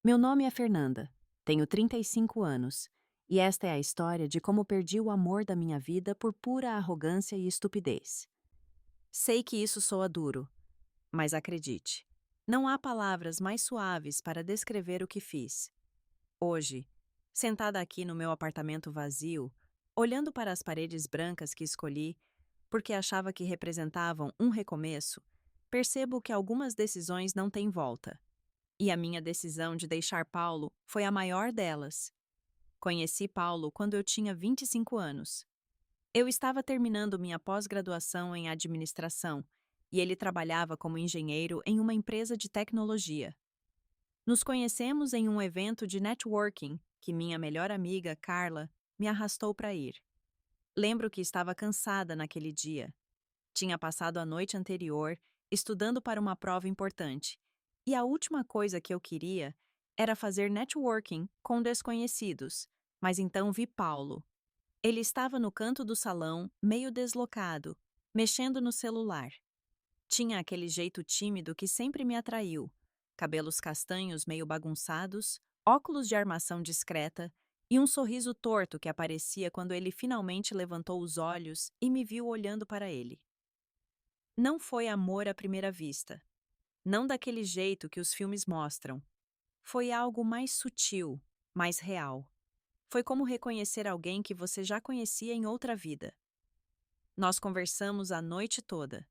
Meu nome é Fernanda, tenho 35 anos, e esta é a história de como perdi o amor da minha vida por pura arrogância e estupidez. Sei que isso soa duro, mas acredite, não há palavras mais suaves para descrever o que fiz. Hoje, sentada aqui no meu apartamento vazio, olhando para as paredes brancas que escolhi, porque achava que representavam um recomeço, percebo que algumas decisões não têm volta. E a minha decisão de deixar Paulo foi a maior delas. Conheci Paulo quando eu tinha 25 anos. Eu estava terminando minha pós-graduação em administração e ele trabalhava como engenheiro em uma empresa de tecnologia. Nos conhecemos em um evento de networking que minha melhor amiga, Carla, me arrastou para ir. Lembro que estava cansada naquele dia. Tinha passado a noite anterior estudando para uma prova importante, e a última coisa que eu queria era fazer networking com desconhecidos. Mas então vi Paulo. Ele estava no canto do salão, meio deslocado, mexendo no celular. Tinha aquele jeito tímido que sempre me atraiu: cabelos castanhos meio bagunçados, óculos de armação discreta e um sorriso torto que aparecia quando ele finalmente levantou os olhos e me viu olhando para ele. Não foi amor à primeira vista. Não daquele jeito que os filmes mostram. Foi algo mais sutil, mais real. Foi como reconhecer alguém que você já conhecia em outra vida. Nós conversamos a noite toda.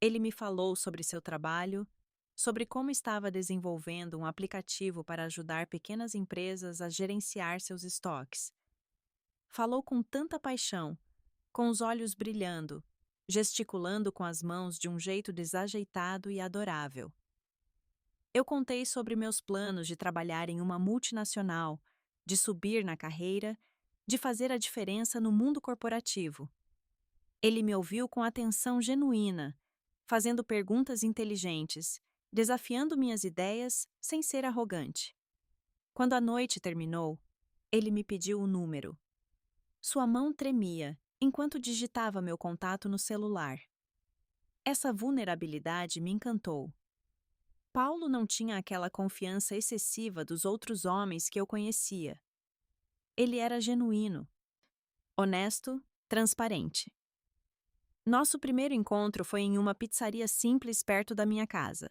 Ele me falou sobre seu trabalho, sobre como estava desenvolvendo um aplicativo para ajudar pequenas empresas a gerenciar seus estoques. Falou com tanta paixão, com os olhos brilhando, gesticulando com as mãos de um jeito desajeitado e adorável. Eu contei sobre meus planos de trabalhar em uma multinacional, de subir na carreira, de fazer a diferença no mundo corporativo. Ele me ouviu com atenção genuína, fazendo perguntas inteligentes, desafiando minhas ideias sem ser arrogante. Quando a noite terminou, ele me pediu o número. Sua mão tremia enquanto digitava meu contato no celular. Essa vulnerabilidade me encantou. Paulo não tinha aquela confiança excessiva dos outros homens que eu conhecia. Ele era genuíno, honesto, transparente. Nosso primeiro encontro foi em uma pizzaria simples perto da minha casa.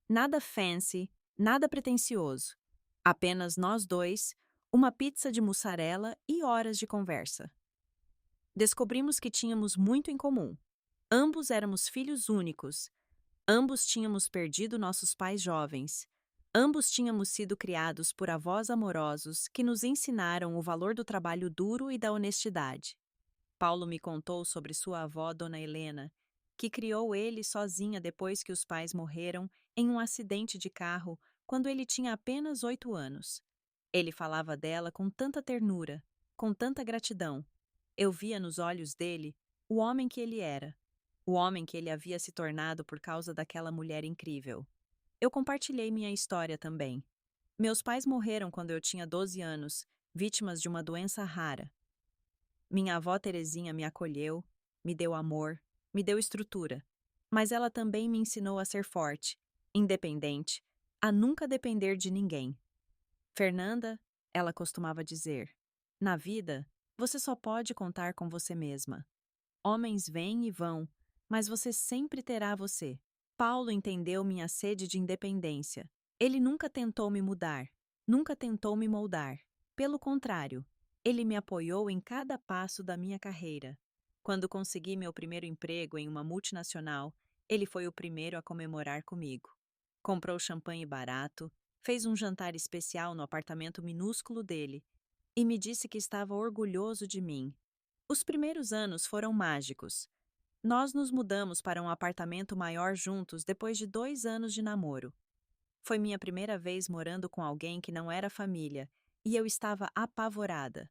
Nada fancy, nada pretensioso. Apenas nós dois, uma pizza de mussarela e horas de conversa. Descobrimos que tínhamos muito em comum. Ambos éramos filhos únicos. Ambos tínhamos perdido nossos pais jovens. Ambos tínhamos sido criados por avós amorosos que nos ensinaram o valor do trabalho duro e da honestidade. Paulo me contou sobre sua avó, Dona Helena, que criou ele sozinha depois que os pais morreram em um acidente de carro quando ele tinha apenas 8 anos. Ele falava dela com tanta ternura, com tanta gratidão. Eu via nos olhos dele o homem que ele era, o homem que ele havia se tornado por causa daquela mulher incrível. Eu compartilhei minha história também. Meus pais morreram quando eu tinha 12 anos, vítimas de uma doença rara. Minha avó Terezinha me acolheu, me deu amor, me deu estrutura, mas ela também me ensinou a ser forte, independente, a nunca depender de ninguém. Fernanda, ela costumava dizer, na vida, você só pode contar com você mesma. Homens vêm e vão, mas você sempre terá você. Paulo entendeu minha sede de independência. Ele nunca tentou me mudar, nunca tentou me moldar. Pelo contrário, ele me apoiou em cada passo da minha carreira. Quando consegui meu primeiro emprego em uma multinacional, ele foi o primeiro a comemorar comigo. Comprou champanhe barato, fez um jantar especial no apartamento minúsculo dele e me disse que estava orgulhoso de mim. Os primeiros anos foram mágicos. Nós nos mudamos para um apartamento maior juntos depois de 2 anos de namoro. Foi minha primeira vez morando com alguém que não era família, e eu estava apavorada.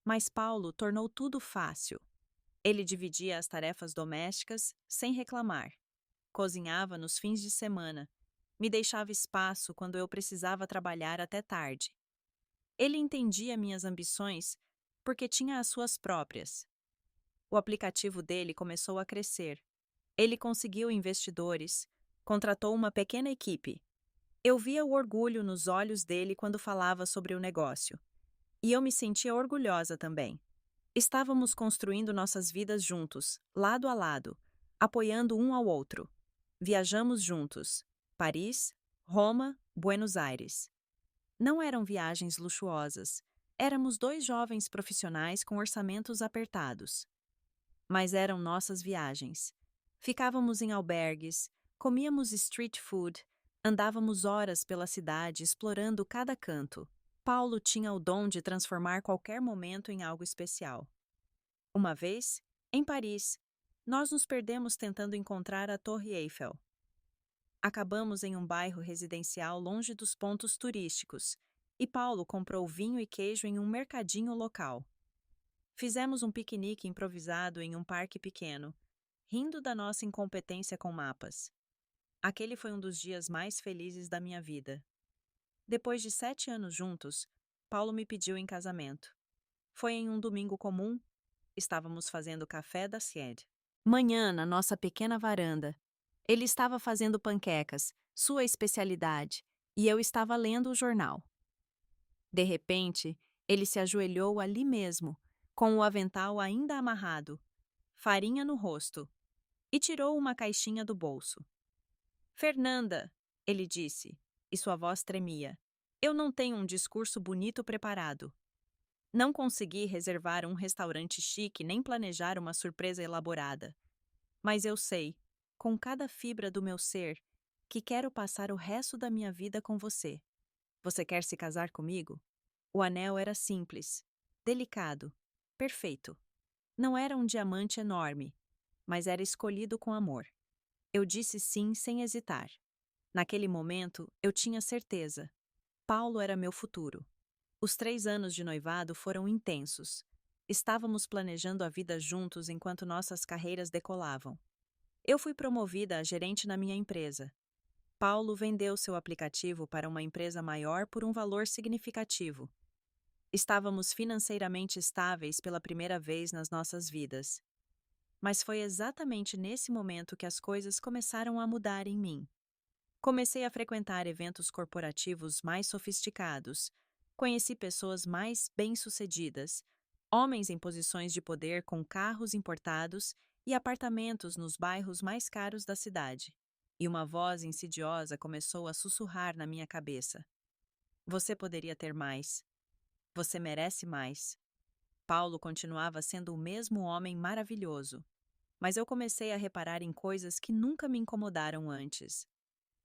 Mas Paulo tornou tudo fácil. Ele dividia as tarefas domésticas sem reclamar. Cozinhava nos fins de semana. Me deixava espaço quando eu precisava trabalhar até tarde. Ele entendia minhas ambições porque tinha as suas próprias. O aplicativo dele começou a crescer. Ele conseguiu investidores, contratou uma pequena equipe. Eu via o orgulho nos olhos dele quando falava sobre o negócio. E eu me sentia orgulhosa também. Estávamos construindo nossas vidas juntos, lado a lado, apoiando um ao outro. Viajamos juntos. Paris, Roma, Buenos Aires. Não eram viagens luxuosas. Éramos dois jovens profissionais com orçamentos apertados. Mas eram nossas viagens. Ficávamos em albergues, comíamos street food, andávamos horas pela cidade explorando cada canto. Paulo tinha o dom de transformar qualquer momento em algo especial. Uma vez, em Paris, nós nos perdemos tentando encontrar a Torre Eiffel. Acabamos em um bairro residencial longe dos pontos turísticos, e Paulo comprou vinho e queijo em um mercadinho local. Fizemos um piquenique improvisado em um parque pequeno, rindo da nossa incompetência com mapas. Aquele foi um dos dias mais felizes da minha vida. Depois de 7 anos juntos, Paulo me pediu em casamento. Foi em um domingo comum, estávamos fazendo café da Siede. Manhã, na nossa pequena varanda. Ele estava fazendo panquecas, sua especialidade, e eu estava lendo o jornal. De repente, ele se ajoelhou ali mesmo, com o avental ainda amarrado, farinha no rosto, e tirou uma caixinha do bolso. Fernanda, ele disse, e sua voz tremia. Eu não tenho um discurso bonito preparado. Não consegui reservar um restaurante chique nem planejar uma surpresa elaborada. Mas eu sei, com cada fibra do meu ser, que quero passar o resto da minha vida com você. Você quer se casar comigo? O anel era simples, delicado, perfeito. Não era um diamante enorme, mas era escolhido com amor. Eu disse sim sem hesitar. Naquele momento, eu tinha certeza. Paulo era meu futuro. Os 3 anos de noivado foram intensos. Estávamos planejando a vida juntos enquanto nossas carreiras decolavam. Eu fui promovida a gerente na minha empresa. Paulo vendeu seu aplicativo para uma empresa maior por um valor significativo. Estávamos financeiramente estáveis pela primeira vez nas nossas vidas. Mas foi exatamente nesse momento que as coisas começaram a mudar em mim. Comecei a frequentar eventos corporativos mais sofisticados. Conheci pessoas mais bem-sucedidas, homens em posições de poder com carros importados e apartamentos nos bairros mais caros da cidade. E uma voz insidiosa começou a sussurrar na minha cabeça. Você poderia ter mais. Você merece mais. Paulo continuava sendo o mesmo homem maravilhoso, mas eu comecei a reparar em coisas que nunca me incomodaram antes.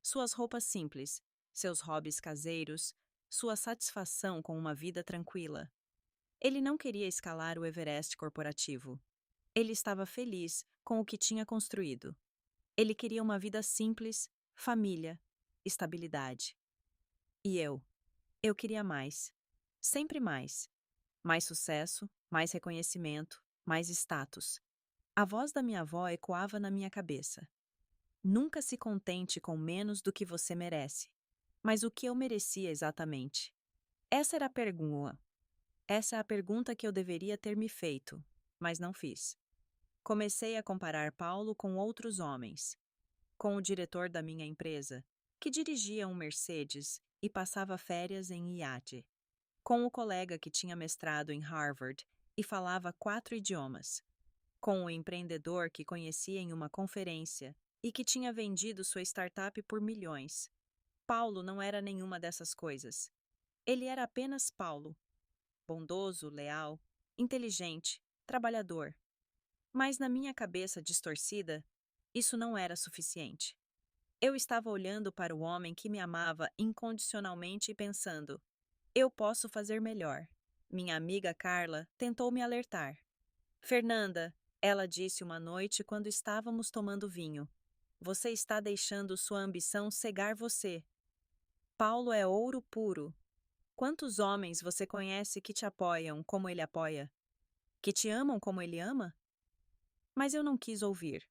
Suas roupas simples, seus hobbies caseiros, sua satisfação com uma vida tranquila. Ele não queria escalar o Everest corporativo. Ele estava feliz com o que tinha construído. Ele queria uma vida simples, família, estabilidade. E eu queria mais. Sempre mais. Mais sucesso, mais reconhecimento, mais status. A voz da minha avó ecoava na minha cabeça. Nunca se contente com menos do que você merece. Mas o que eu merecia exatamente? Essa era a pergunta. Essa é a pergunta que eu deveria ter me feito, mas não fiz. Comecei a comparar Paulo com outros homens. Com o diretor da minha empresa, que dirigia um Mercedes e passava férias em iate. Com o colega que tinha mestrado em Harvard e falava 4 idiomas. Com o empreendedor que conhecia em uma conferência e que tinha vendido sua startup por milhões. Paulo não era nenhuma dessas coisas. Ele era apenas Paulo. Bondoso, leal, inteligente, trabalhador. Mas na minha cabeça distorcida, isso não era suficiente. Eu estava olhando para o homem que me amava incondicionalmente e pensando: eu posso fazer melhor. Minha amiga Carla tentou me alertar. Fernanda, ela disse uma noite quando estávamos tomando vinho. Você está deixando sua ambição cegar você. Paulo é ouro puro. Quantos homens você conhece que te apoiam como ele apoia? Que te amam como ele ama? Mas eu não quis ouvir.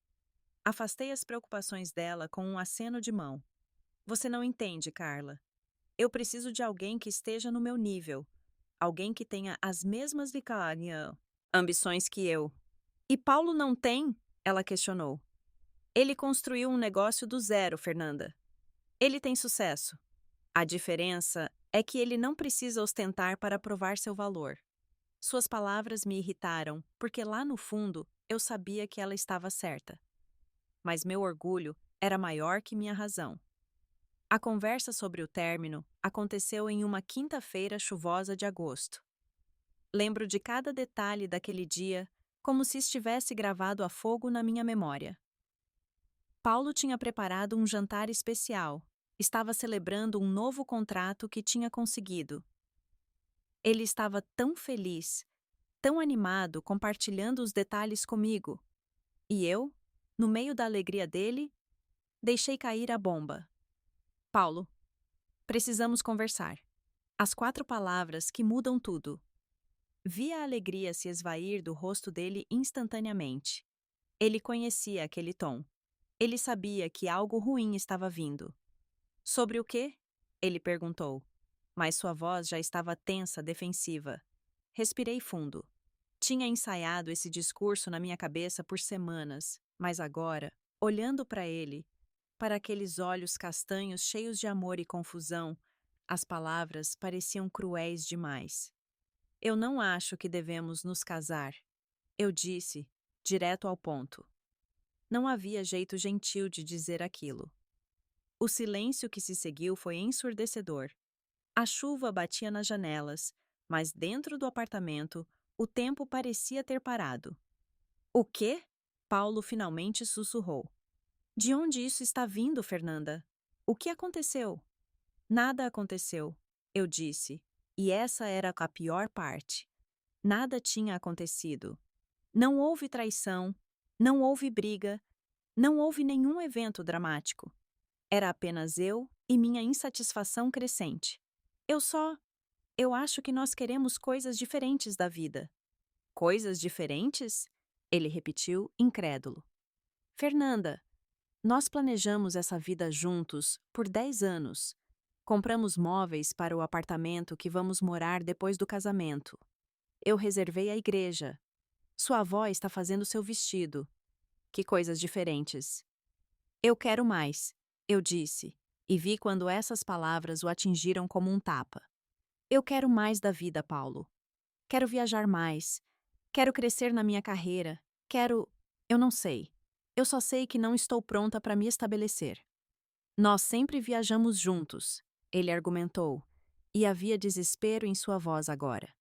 Afastei as preocupações dela com um aceno de mão. Você não entende, Carla. Eu preciso de alguém que esteja no meu nível. Alguém que tenha as mesmas ambições que eu. E Paulo não tem? Ela questionou. Ele construiu um negócio do zero, Fernanda. Ele tem sucesso. A diferença é que ele não precisa ostentar para provar seu valor. Suas palavras me irritaram, porque lá no fundo eu sabia que ela estava certa. Mas meu orgulho era maior que minha razão. A conversa sobre o término aconteceu em uma quinta-feira chuvosa de agosto. Lembro de cada detalhe daquele dia, como se estivesse gravado a fogo na minha memória. Paulo tinha preparado um jantar especial. Estava celebrando um novo contrato que tinha conseguido. Ele estava tão feliz, tão animado, compartilhando os detalhes comigo. E eu, no meio da alegria dele, deixei cair a bomba. Paulo, precisamos conversar. As 4 palavras que mudam tudo. Vi a alegria se esvair do rosto dele instantaneamente. Ele conhecia aquele tom. Ele sabia que algo ruim estava vindo. Sobre o quê? Ele perguntou. Mas sua voz já estava tensa, defensiva. Respirei fundo. Tinha ensaiado esse discurso na minha cabeça por semanas, mas agora, olhando para ele, para aqueles olhos castanhos cheios de amor e confusão, as palavras pareciam cruéis demais. Eu não acho que devemos nos casar, eu disse, direto ao ponto. Não havia jeito gentil de dizer aquilo. O silêncio que se seguiu foi ensurdecedor. A chuva batia nas janelas, mas dentro do apartamento, o tempo parecia ter parado. O quê? Paulo finalmente sussurrou. De onde isso está vindo, Fernanda? O que aconteceu? Nada aconteceu, eu disse, e essa era a pior parte. Nada tinha acontecido. Não houve traição, não houve briga, não houve nenhum evento dramático. Era apenas eu e minha insatisfação crescente. Eu acho que nós queremos coisas diferentes da vida. Coisas diferentes? Ele repetiu, incrédulo. Fernanda, nós planejamos essa vida juntos por 10 anos. Compramos móveis para o apartamento que vamos morar depois do casamento. Eu reservei a igreja. Sua avó está fazendo seu vestido. Que coisas diferentes. Eu quero mais, eu disse, e vi quando essas palavras o atingiram como um tapa. Eu quero mais da vida, Paulo. Quero viajar mais. Quero crescer na minha carreira. Eu não sei. Eu só sei que não estou pronta para me estabelecer. Nós sempre viajamos juntos, ele argumentou, e havia desespero em sua voz agora.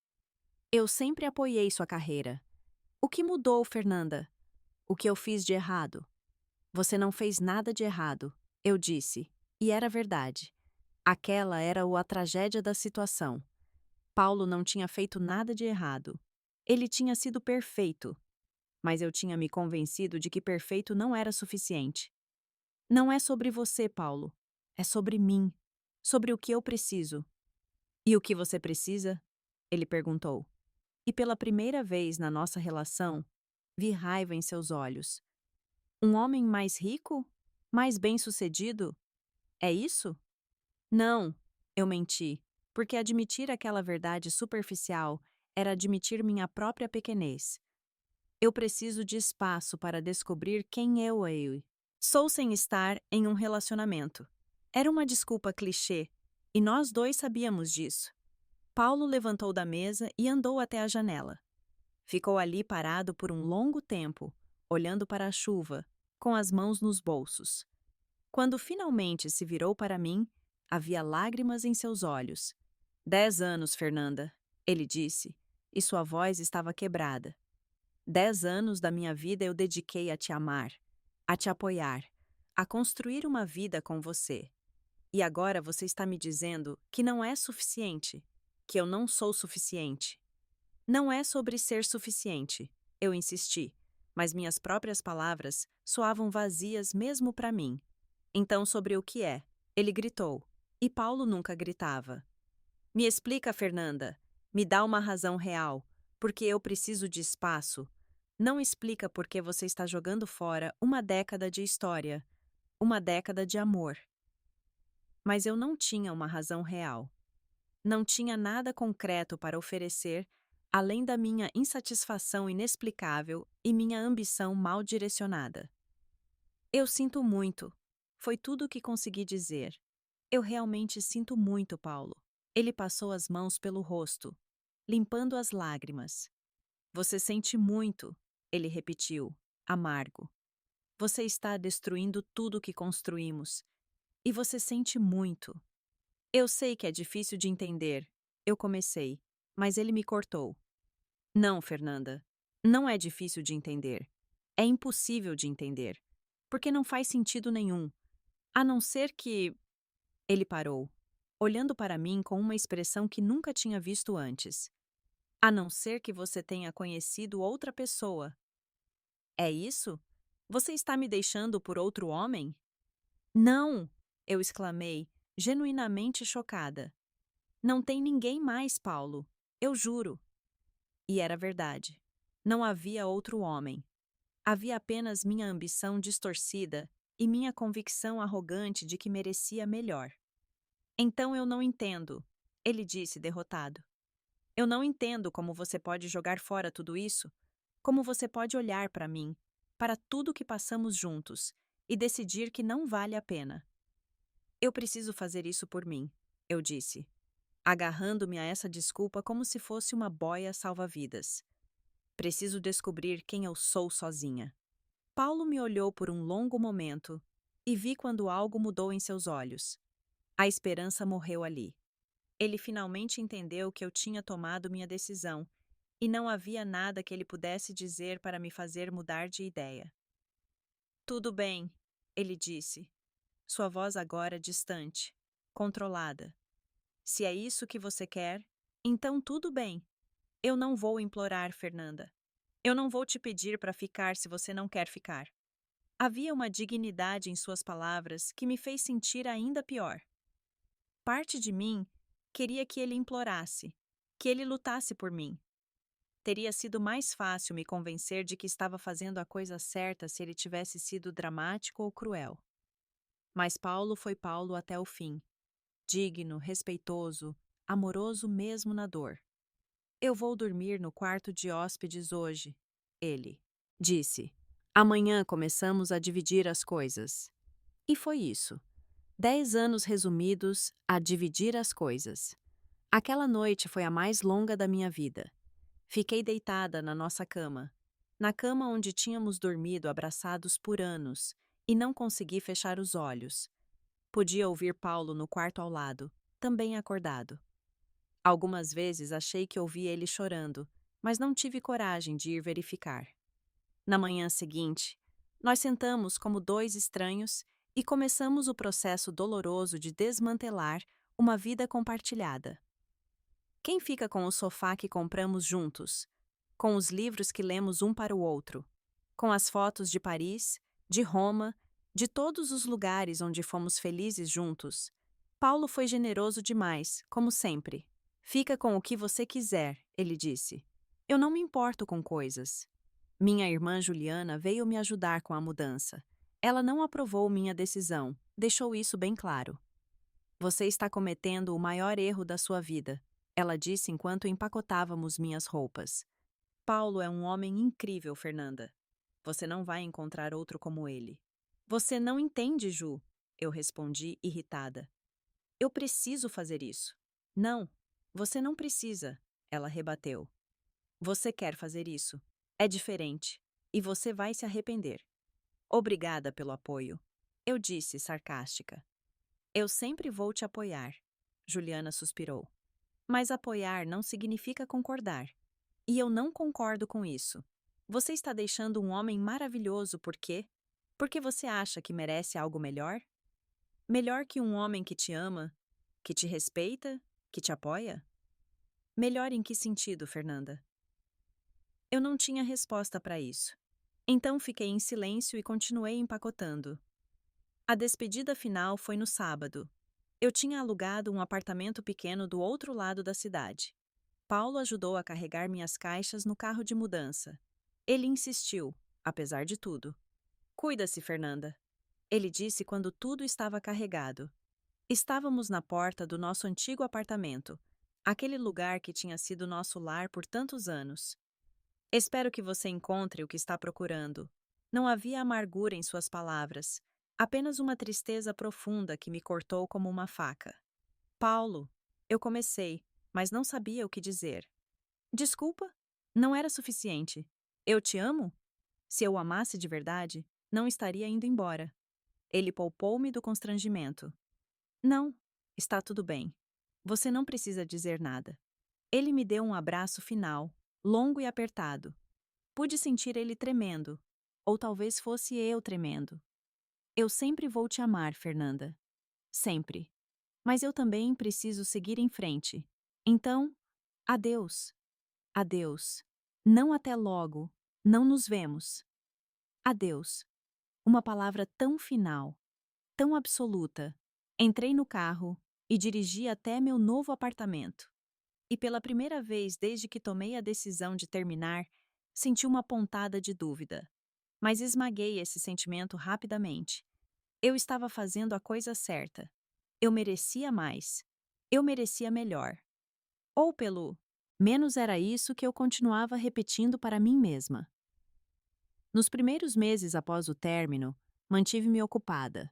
Eu sempre apoiei sua carreira. O que mudou, Fernanda? O que eu fiz de errado? Você não fez nada de errado, eu disse, e era verdade. Aquela era a tragédia da situação. Paulo não tinha feito nada de errado. Ele tinha sido perfeito. Mas eu tinha me convencido de que perfeito não era suficiente. Não é sobre você, Paulo. É sobre mim. Sobre o que eu preciso. E o que você precisa? Ele perguntou. E pela primeira vez na nossa relação, vi raiva em seus olhos. Um homem mais rico? Mais bem-sucedido? É isso? Não, eu menti, porque admitir aquela verdade superficial era admitir minha própria pequenez. Eu preciso de espaço para descobrir quem eu sou sem estar em um relacionamento. Era uma desculpa clichê, e nós dois sabíamos disso. Paulo levantou da mesa e andou até a janela. Ficou ali parado por um longo tempo, olhando para a chuva, com as mãos nos bolsos. Quando finalmente se virou para mim, havia lágrimas em seus olhos. 10 anos, Fernanda, ele disse, e sua voz estava quebrada. 10 anos da minha vida eu dediquei a te amar, a te apoiar, a construir uma vida com você. E agora você está me dizendo que não é suficiente, que eu não sou suficiente. Não é sobre ser suficiente, eu insisti, mas minhas próprias palavras soavam vazias mesmo para mim. Então, sobre o que é? Ele gritou, e Paulo nunca gritava. Me explica, Fernanda. Me dá uma razão real, porque eu preciso de espaço. Não explica por que você está jogando fora uma década de história, uma década de amor. Mas eu não tinha uma razão real. Não tinha nada concreto para oferecer, além da minha insatisfação inexplicável e minha ambição mal direcionada. Eu sinto muito. Foi tudo o que consegui dizer. Eu realmente sinto muito, Paulo. Ele passou as mãos pelo rosto, limpando as lágrimas. Você sente muito, ele repetiu, amargo. Você está destruindo tudo que construímos. E você sente muito. Eu sei que é difícil de entender. Eu comecei, mas ele me cortou. Não, Fernanda. Não é difícil de entender. É impossível de entender. Porque não faz sentido nenhum. A não ser que. Ele parou, olhando para mim com uma expressão que nunca tinha visto antes. A não ser que você tenha conhecido outra pessoa. É isso? Você está me deixando por outro homem? Não! Eu exclamei, genuinamente chocada. Não tem ninguém mais, Paulo. Eu juro. E era verdade. Não havia outro homem. Havia apenas minha ambição distorcida e minha convicção arrogante de que merecia melhor. Então eu não entendo, ele disse derrotado. Eu não entendo como você pode jogar fora tudo isso, como você pode olhar para mim, para tudo que passamos juntos, e decidir que não vale a pena. Eu preciso fazer isso por mim, eu disse, agarrando-me a essa desculpa como se fosse uma boia salva-vidas. Preciso descobrir quem eu sou sozinha. Paulo me olhou por um longo momento e vi quando algo mudou em seus olhos. A esperança morreu ali. Ele finalmente entendeu que eu tinha tomado minha decisão e não havia nada que ele pudesse dizer para me fazer mudar de ideia. Tudo bem, ele disse, sua voz agora distante, controlada. Se é isso que você quer, então tudo bem. Eu não vou implorar, Fernanda. Eu não vou te pedir para ficar se você não quer ficar. Havia uma dignidade em suas palavras que me fez sentir ainda pior. Parte de mim queria que ele implorasse, que ele lutasse por mim. Teria sido mais fácil me convencer de que estava fazendo a coisa certa se ele tivesse sido dramático ou cruel. Mas Paulo foi Paulo até o fim. Digno, respeitoso, amoroso mesmo na dor. Eu vou dormir no quarto de hóspedes hoje, ele disse. Amanhã começamos a dividir as coisas. E foi isso. 10 anos resumidos a dividir as coisas. Aquela noite foi a mais longa da minha vida. Fiquei deitada na nossa cama, na cama onde tínhamos dormido abraçados por anos, e não consegui fechar os olhos. Podia ouvir Paulo no quarto ao lado, também acordado. Algumas vezes achei que ouvi ele chorando, mas não tive coragem de ir verificar. Na manhã seguinte, nós sentamos como dois estranhos e começamos o processo doloroso de desmantelar uma vida compartilhada. Quem fica com o sofá que compramos juntos? Com os livros que lemos um para o outro? Com as fotos de Paris, de Roma, de todos os lugares onde fomos felizes juntos? Paulo foi generoso demais, como sempre. Fica com o que você quiser, ele disse. Eu não me importo com coisas. Minha irmã Juliana veio me ajudar com a mudança. Ela não aprovou minha decisão, deixou isso bem claro. Você está cometendo o maior erro da sua vida, ela disse enquanto empacotávamos minhas roupas. Paulo é um homem incrível, Fernanda. Você não vai encontrar outro como ele. Você não entende, Ju, eu respondi, irritada. Eu preciso fazer isso. Não, você não precisa, ela rebateu. Você quer fazer isso. É diferente. E você vai se arrepender. Obrigada pelo apoio, eu disse, sarcástica. Eu sempre vou te apoiar, Juliana suspirou. Mas apoiar não significa concordar. E eu não concordo com isso. Você está deixando um homem maravilhoso por quê? Porque você acha que merece algo melhor? Melhor que um homem que te ama, que te respeita, que te apoia? Melhor em que sentido, Fernanda? Eu não tinha resposta para isso. Então fiquei em silêncio e continuei empacotando. A despedida final foi no sábado. Eu tinha alugado um apartamento pequeno do outro lado da cidade. Paulo ajudou a carregar minhas caixas no carro de mudança. Ele insistiu, apesar de tudo. Cuida-se, Fernanda. Ele disse quando tudo estava carregado. Estávamos na porta do nosso antigo apartamento, aquele lugar que tinha sido nosso lar por tantos anos. Espero que você encontre o que está procurando. Não havia amargura em suas palavras, Apenas uma tristeza profunda que me cortou como uma faca. Paulo, eu comecei, mas não sabia o que dizer. Desculpa? Não era suficiente. Eu te amo? Se eu o amasse de verdade, não estaria indo embora. Ele poupou-me do constrangimento. Não, está tudo bem. Você não precisa dizer nada. Ele me deu um abraço final, longo e apertado. Pude sentir ele tremendo. Ou talvez fosse eu tremendo. Eu sempre vou te amar, Fernanda. Sempre. Mas eu também preciso seguir em frente. Então, adeus. Adeus. Não até logo. Não nos vemos. Adeus. Uma palavra tão final, tão absoluta. Entrei no carro e dirigi até meu novo apartamento. E pela primeira vez desde que tomei a decisão de terminar, senti uma pontada de dúvida. Mas esmaguei esse sentimento rapidamente. Eu estava fazendo a coisa certa. Eu merecia mais. Eu merecia melhor. Ou pelo menos era isso que eu continuava repetindo para mim mesma. Nos primeiros meses após o término, mantive-me ocupada.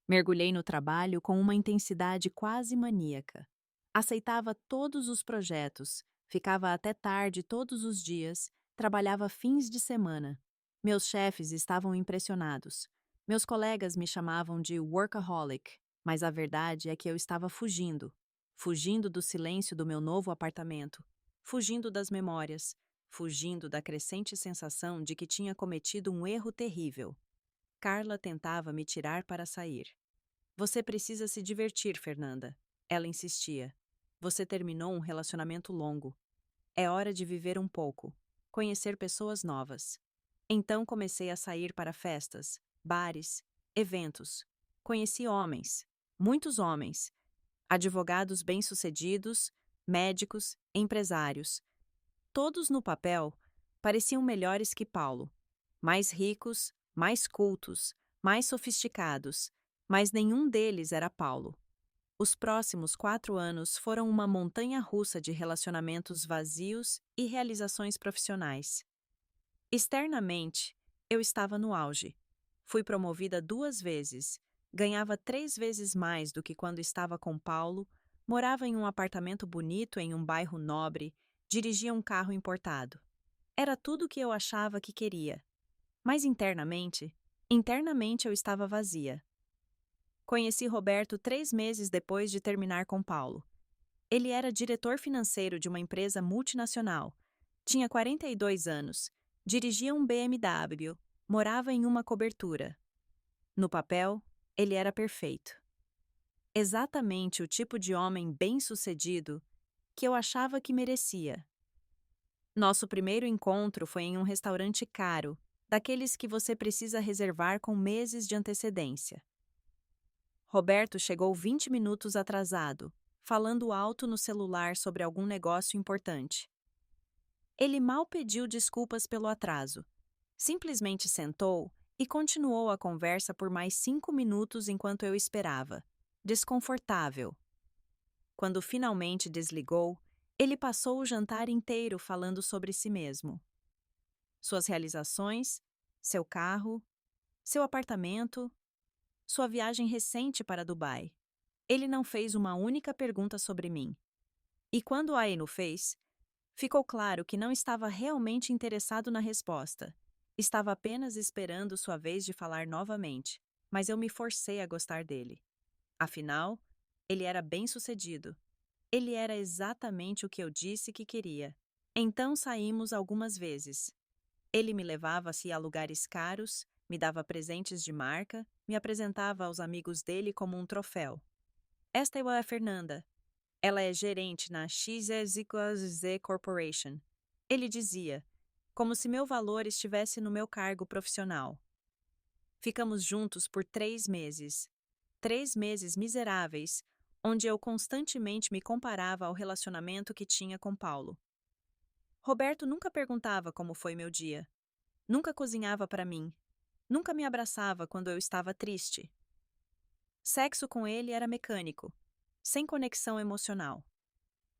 Mergulhei no trabalho com uma intensidade quase maníaca. Aceitava todos os projetos, ficava até tarde todos os dias, trabalhava fins de semana. Meus chefes estavam impressionados. Meus colegas me chamavam de workaholic, mas a verdade é que eu estava fugindo. Fugindo do silêncio do meu novo apartamento, fugindo das memórias, fugindo da crescente sensação de que tinha cometido um erro terrível. Carla tentava me tirar para sair. Você precisa se divertir, Fernanda. Ela insistia. Você terminou um relacionamento longo. É hora de viver um pouco, conhecer pessoas novas. Então comecei a sair para festas, bares, eventos. Conheci homens, muitos homens, advogados bem-sucedidos, médicos, empresários. Todos no papel pareciam melhores que Paulo, mais ricos, mais cultos, mais sofisticados, mas nenhum deles era Paulo. Os próximos 4 anos foram uma montanha-russa de relacionamentos vazios e realizações profissionais. Externamente, eu estava no auge. Fui promovida 2 vezes, ganhava 3 vezes mais do que quando estava com Paulo, morava em um apartamento bonito em um bairro nobre, dirigia um carro importado. Era tudo o que eu achava que queria. Mas internamente eu estava vazia. Conheci Roberto 3 meses depois de terminar com Paulo. Ele era diretor financeiro de uma empresa multinacional. Tinha 42 anos, dirigia um BMW, morava em uma cobertura. No papel, ele era perfeito. Exatamente o tipo de homem bem-sucedido que eu achava que merecia. Nosso primeiro encontro foi em um restaurante caro, daqueles que você precisa reservar com meses de antecedência. Roberto chegou 20 minutos atrasado, falando alto no celular sobre algum negócio importante. Ele mal pediu desculpas pelo atraso. Simplesmente sentou e continuou a conversa por mais 5 minutos enquanto eu esperava, desconfortável. Quando finalmente desligou, ele passou o jantar inteiro falando sobre si mesmo. Suas realizações, seu carro, seu apartamento, sua viagem recente para Dubai. Ele não fez uma única pergunta sobre mim. E quando a Eno fez, ficou claro que não estava realmente interessado na resposta. Estava apenas esperando sua vez de falar novamente, mas eu me forcei a gostar dele. Afinal, ele era bem-sucedido. Ele era exatamente o que eu disse que queria. Então saímos algumas vezes. Ele me levava-se a lugares caros, me dava presentes de marca, me apresentava aos amigos dele como um troféu. Esta é a Fernanda. Ela é gerente na XYZ Corporation. Ele dizia, como se meu valor estivesse no meu cargo profissional. Ficamos juntos por 3 meses. 3 meses miseráveis, onde eu constantemente me comparava ao relacionamento que tinha com Paulo. Roberto nunca perguntava como foi meu dia. Nunca cozinhava para mim. Nunca me abraçava quando eu estava triste. Sexo com ele era mecânico, sem conexão emocional.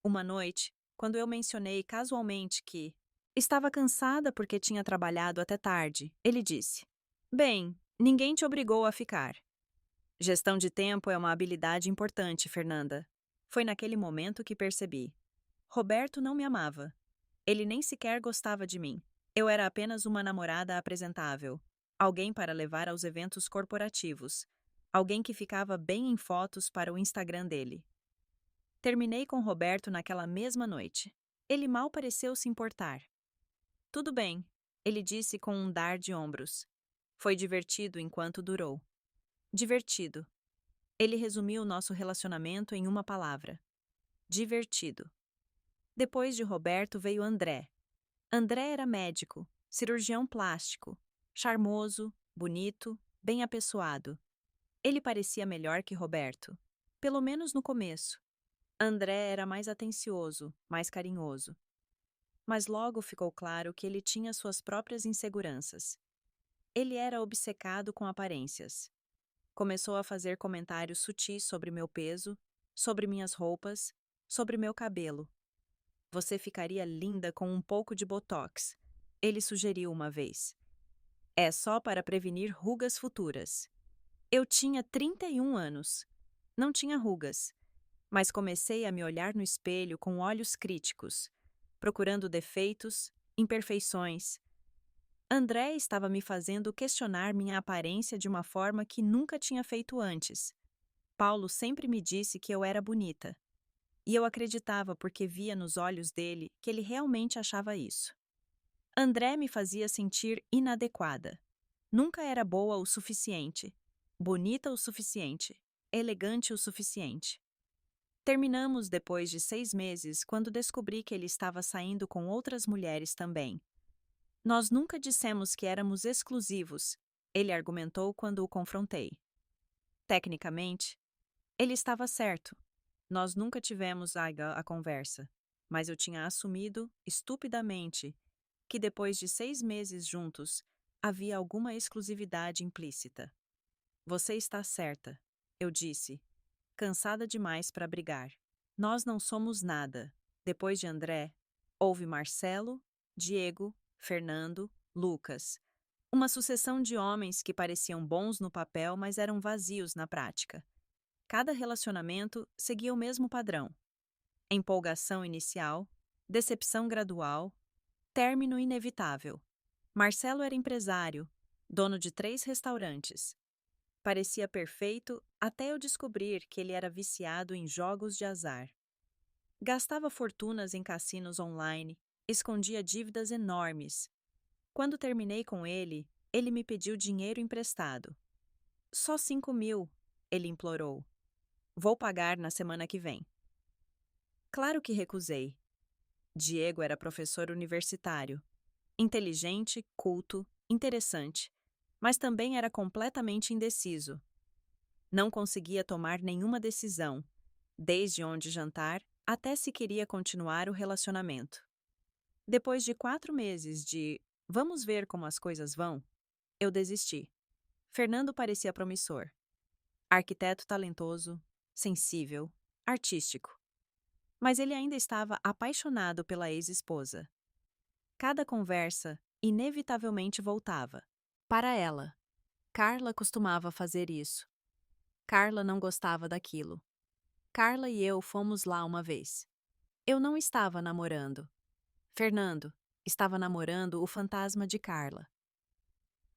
Uma noite, quando eu mencionei casualmente que estava cansada porque tinha trabalhado até tarde, ele disse: Bem, Ninguém te obrigou a ficar. Gestão de tempo é uma habilidade importante, Fernanda. Foi naquele momento que percebi. Roberto não me amava. Ele nem sequer gostava de mim. Eu era apenas uma namorada apresentável. Alguém para levar aos eventos corporativos. Alguém que ficava bem em fotos para o Instagram dele. Terminei com Roberto naquela mesma noite. Ele mal pareceu se importar. Tudo bem, ele disse com um dar de ombros. Foi divertido enquanto durou. Divertido. Ele resumiu nosso relacionamento em uma palavra: divertido. Depois de Roberto veio André. André era médico, cirurgião plástico, charmoso, bonito, bem apessoado. Ele parecia melhor que Roberto, pelo menos no começo. André era mais atencioso, mais carinhoso. Mas logo ficou claro que ele tinha suas próprias inseguranças. Ele era obcecado com aparências. Começou a fazer comentários sutis sobre meu peso, sobre minhas roupas, sobre meu cabelo. Você ficaria linda com um pouco de botox, ele sugeriu uma vez. É só para prevenir rugas futuras. Eu tinha 31 anos. Não tinha rugas, mas comecei a me olhar no espelho com olhos críticos, procurando defeitos, imperfeições. André estava me fazendo questionar minha aparência de uma forma que nunca tinha feito antes. Paulo sempre me disse que eu era bonita. E eu acreditava porque via nos olhos dele que ele realmente achava isso. André me fazia sentir inadequada. Nunca era boa o suficiente, bonita o suficiente, elegante o suficiente. Terminamos depois de 6 meses quando descobri que ele estava saindo com outras mulheres também. Nós nunca dissemos que éramos exclusivos, ele argumentou quando o confrontei. Tecnicamente, ele estava certo. Nós nunca tivemos a conversa, mas eu tinha assumido, estupidamente, que depois de 6 meses juntos, havia alguma exclusividade implícita. Você está certa, eu disse, cansada demais para brigar. Nós não somos nada. Depois de André, houve Marcelo, Diego, Fernando, Lucas. Uma sucessão de homens que pareciam bons no papel, mas eram vazios na prática. Cada relacionamento seguia o mesmo padrão: empolgação inicial, decepção gradual, término inevitável. Marcelo era empresário, dono de 3 restaurantes. Parecia perfeito até eu descobrir que ele era viciado em jogos de azar. Gastava fortunas em cassinos online, escondia dívidas enormes. Quando terminei com ele, ele me pediu dinheiro emprestado. Só 5.000, ele implorou. Vou pagar na semana que vem. Claro que recusei. Diego era professor universitário. Inteligente, culto, interessante, mas também era completamente indeciso. Não conseguia tomar nenhuma decisão, desde onde jantar até se queria continuar o relacionamento. Depois de 4 meses de "vamos ver como as coisas vão", eu desisti. Fernando parecia promissor. Arquiteto talentoso, sensível, artístico. Mas ele ainda estava apaixonado pela ex-esposa. Cada conversa, inevitavelmente voltava. Para ela. Carla costumava fazer isso. Carla não gostava daquilo. Carla e eu fomos lá uma vez. Eu não estava namorando. Fernando estava namorando o fantasma de Carla.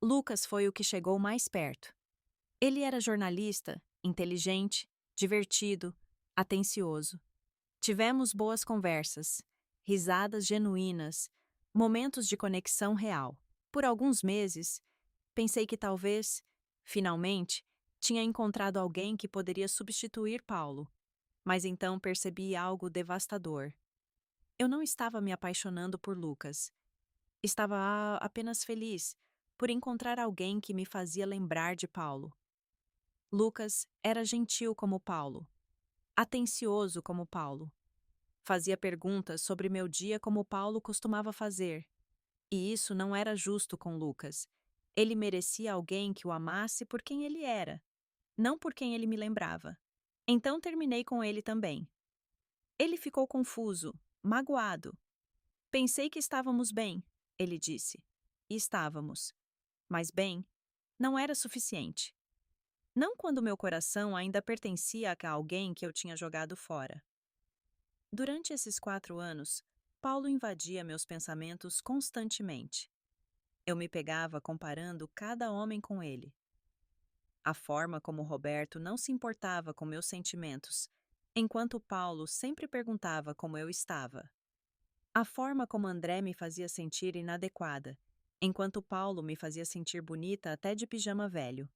Lucas foi o que chegou mais perto. Ele era jornalista, inteligente, divertido, atencioso. Tivemos boas conversas, risadas genuínas, momentos de conexão real. Por alguns meses, pensei que talvez, finalmente, tinha encontrado alguém que poderia substituir Paulo, mas então percebi algo devastador. Eu não estava me apaixonando por Lucas. Estava apenas feliz por encontrar alguém que me fazia lembrar de Paulo. Lucas era gentil como Paulo, atencioso como Paulo. Fazia perguntas sobre meu dia como Paulo costumava fazer. E isso não era justo com Lucas. Ele merecia alguém que o amasse por quem ele era, não por quem ele me lembrava. Então terminei com ele também. Ele ficou confuso, magoado. Pensei que estávamos bem, ele disse. E estávamos. Mas bem, não era suficiente. Não quando meu coração ainda pertencia a alguém que eu tinha jogado fora. Durante esses 4 anos, Paulo invadia meus pensamentos constantemente. Eu me pegava comparando cada homem com ele. A forma como Roberto não se importava com meus sentimentos, enquanto Paulo sempre perguntava como eu estava. A forma como André me fazia sentir inadequada, enquanto Paulo me fazia sentir bonita até de pijama velho.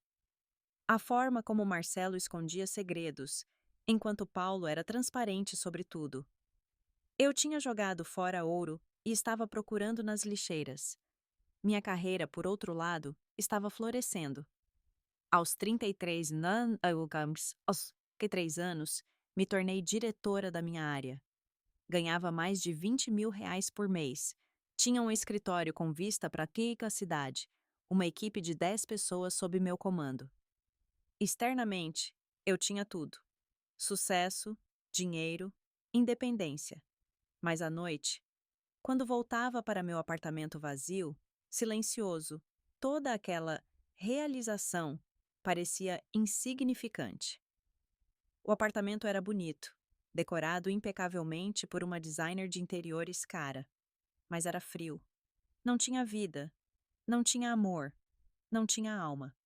A forma como Marcelo escondia segredos, enquanto Paulo era transparente sobre tudo. Eu tinha jogado fora ouro e estava procurando nas lixeiras. Minha carreira, por outro lado, estava florescendo. Aos 33 anos, me tornei diretora da minha área. Ganhava mais de R$ 20.000 por mês. Tinha um escritório com vista para a cidade, uma equipe de 10 pessoas sob meu comando. Externamente, eu tinha tudo: sucesso, dinheiro, independência. Mas à noite, quando voltava para meu apartamento vazio, silencioso, toda aquela realização parecia insignificante. O apartamento era bonito, decorado impecavelmente por uma designer de interiores cara, mas era frio. Não tinha vida, não tinha amor, não tinha alma.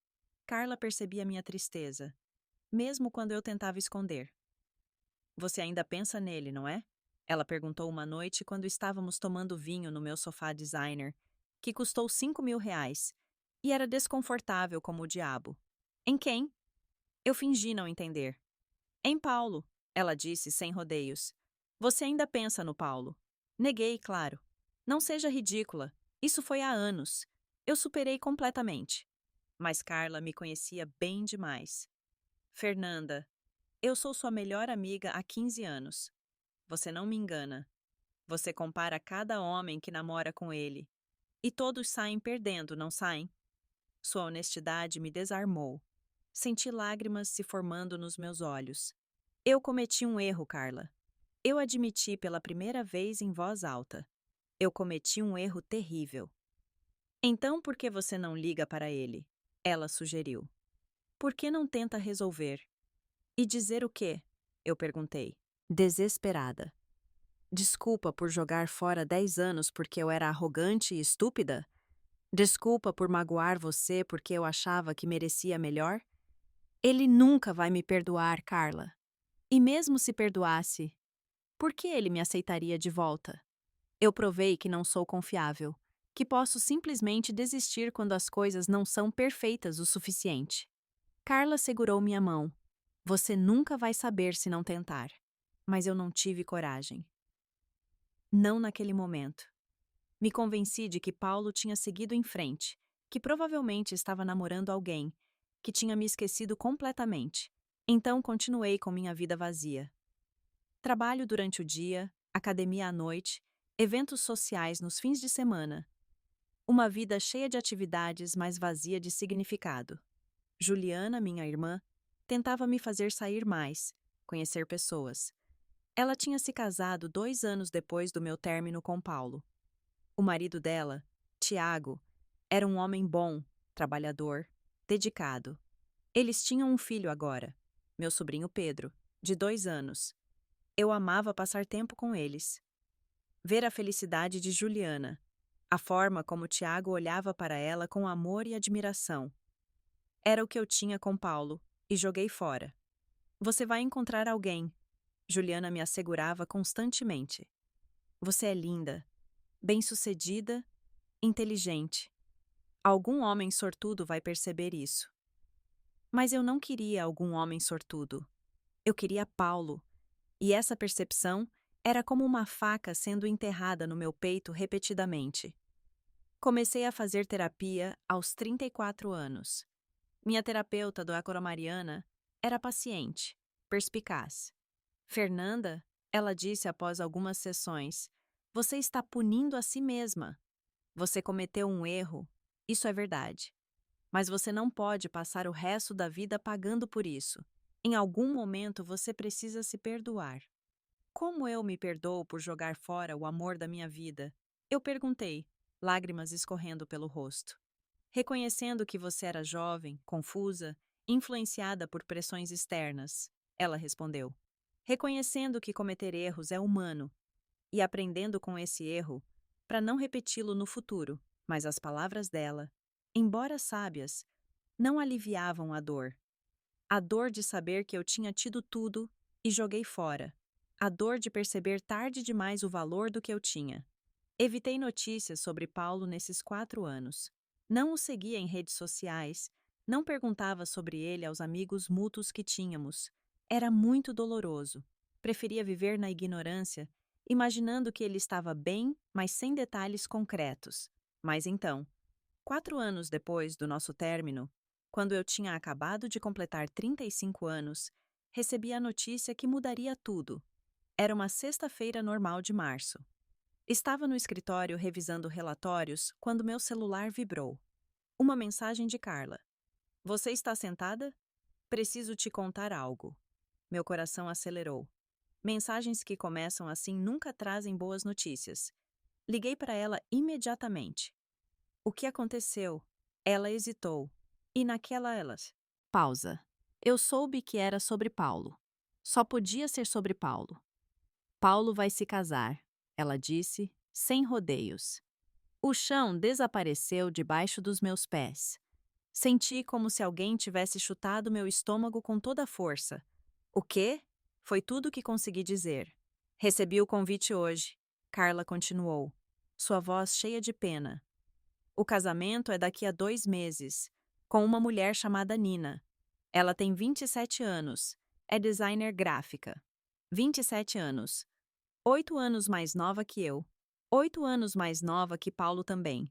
Carla percebia minha tristeza, mesmo quando eu tentava esconder. Você ainda pensa nele, não é? Ela perguntou uma noite quando estávamos tomando vinho no meu sofá designer, que custou R$ 5.000, e era desconfortável como o diabo. Em quem? Eu fingi não entender. Em Paulo, ela disse sem rodeios. Você ainda pensa no Paulo? Neguei, claro. Não seja ridícula. Isso foi há anos. Eu superei completamente. Mas Carla me conhecia bem demais. Fernanda, eu sou sua melhor amiga há 15 anos. Você não me engana. Você compara cada homem que namora com ele. E todos saem perdendo, não saem? Sua honestidade me desarmou. Senti lágrimas se formando nos meus olhos. Eu cometi um erro, Carla. Eu admiti pela primeira vez em voz alta. Eu cometi um erro terrível. Então por que você não liga para ele? Ela sugeriu. Por que não tenta resolver? E dizer o quê? Eu perguntei, desesperada. Desculpa por jogar fora 10 anos porque eu era arrogante e estúpida? Desculpa por magoar você porque eu achava que merecia melhor? Ele nunca vai me perdoar, Carla. E mesmo se perdoasse, por que ele me aceitaria de volta? Eu provei que não sou confiável, que posso simplesmente desistir quando as coisas não são perfeitas o suficiente. Carla segurou minha mão. Você nunca vai saber se não tentar. Mas eu não tive coragem. Não naquele momento. Me convenci de que Paulo tinha seguido em frente, que provavelmente estava namorando alguém, que tinha me esquecido completamente. Então continuei com minha vida vazia. Trabalho durante o dia, academia à noite, eventos sociais nos fins de semana. Uma vida cheia de atividades, mas vazia de significado. Juliana, minha irmã, tentava me fazer sair mais, conhecer pessoas. Ela tinha se casado 2 anos depois do meu término com Paulo. O marido dela, Tiago, era um homem bom, trabalhador, dedicado. Eles tinham um filho agora, meu sobrinho Pedro, de 2 anos. Eu amava passar tempo com eles. Ver a felicidade de Juliana, a forma como Tiago olhava para ela com amor e admiração. Era o que eu tinha com Paulo, e joguei fora. Você vai encontrar alguém, Juliana me assegurava constantemente. Você é linda, bem-sucedida, inteligente. Algum homem sortudo vai perceber isso. Mas eu não queria algum homem sortudo. Eu queria Paulo, e essa percepção era como uma faca sendo enterrada no meu peito repetidamente. Comecei a fazer terapia aos 34 anos. Minha terapeuta do Mariana era paciente, perspicaz. Fernanda, ela disse após algumas sessões, você está punindo a si mesma. Você cometeu um erro, isso é verdade. Mas você não pode passar o resto da vida pagando por isso. Em algum momento você precisa se perdoar. Como eu me perdoo por jogar fora o amor da minha vida? Eu perguntei, lágrimas escorrendo pelo rosto. Reconhecendo que você era jovem, confusa, influenciada por pressões externas, ela respondeu. Reconhecendo que cometer erros é humano e aprendendo com esse erro para não repeti-lo no futuro. Mas as palavras dela, embora sábias, não aliviavam a dor. A dor de saber que eu tinha tido tudo e joguei fora. A dor de perceber tarde demais o valor do que eu tinha. Evitei notícias sobre Paulo nesses 4 anos. Não o seguia em redes sociais, não perguntava sobre ele aos amigos mútuos que tínhamos. Era muito doloroso. Preferia viver na ignorância, imaginando que ele estava bem, mas sem detalhes concretos. Mas então, 4 anos depois do nosso término, quando eu tinha acabado de completar 35 anos, recebi a notícia que mudaria tudo. Era uma sexta-feira normal de março. Estava no escritório revisando relatórios quando meu celular vibrou. Uma mensagem de Carla. Você está sentada? Preciso te contar algo. Meu coração acelerou. Mensagens que começam assim nunca trazem boas notícias. Liguei para ela imediatamente. O que aconteceu? Ela hesitou. E naquela elas. Pausa. Eu soube que era sobre Paulo. Só podia ser sobre Paulo. Paulo vai se casar, ela disse, sem rodeios. O chão desapareceu debaixo dos meus pés. Senti como se alguém tivesse chutado meu estômago com toda a força. O quê? Foi tudo o que consegui dizer. Recebi o convite hoje. Carla continuou, sua voz cheia de pena. O casamento é daqui a 2 meses, com uma mulher chamada Nina. Ela tem 27 anos, é designer gráfica. 27 anos. 8 anos mais nova que eu. 8 anos mais nova que Paulo também.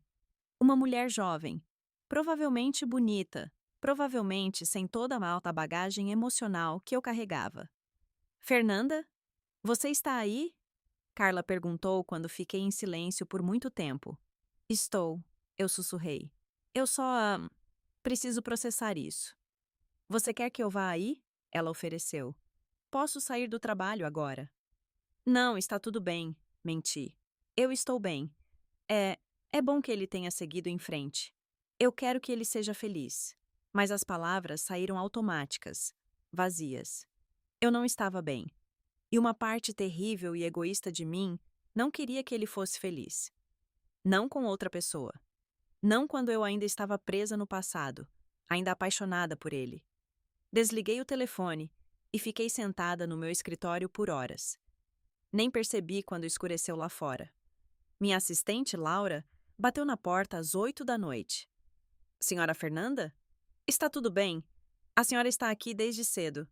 Uma mulher jovem, provavelmente bonita, provavelmente sem toda a alta bagagem emocional que eu carregava. Fernanda? Você está aí? Carla perguntou quando fiquei em silêncio por muito tempo. Estou, eu sussurrei. Eu só preciso processar isso. Você quer que eu vá aí? Ela ofereceu. Posso sair do trabalho agora. Não, está tudo bem, menti. Eu estou bem. É bom que ele tenha seguido em frente. Eu quero que ele seja feliz. Mas as palavras saíram automáticas, vazias. Eu não estava bem. E uma parte terrível e egoísta de mim não queria que ele fosse feliz. Não com outra pessoa. Não quando eu ainda estava presa no passado, ainda apaixonada por ele. Desliguei o telefone e fiquei sentada no meu escritório por horas. Nem percebi quando escureceu lá fora. Minha assistente, Laura, bateu na porta às 8 da noite. Senhora Fernanda? Está tudo bem. A senhora está aqui desde cedo.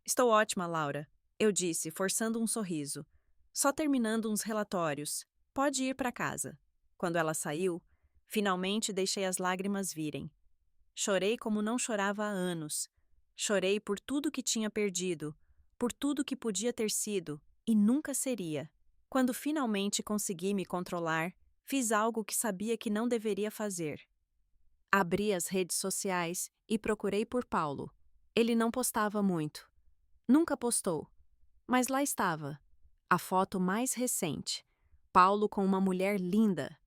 Estou ótima, Laura, eu disse, forçando um sorriso. Só terminando uns relatórios. Pode ir para casa. Quando ela saiu, finalmente deixei as lágrimas virem. Chorei como não chorava há anos. Chorei por tudo que tinha perdido, por tudo que podia ter sido e nunca seria. Quando finalmente consegui me controlar, fiz algo que sabia que não deveria fazer. Abri as redes sociais e procurei por Paulo. Ele não postava muito. Nunca postou. Mas lá estava, a foto mais recente. Paulo com uma mulher linda.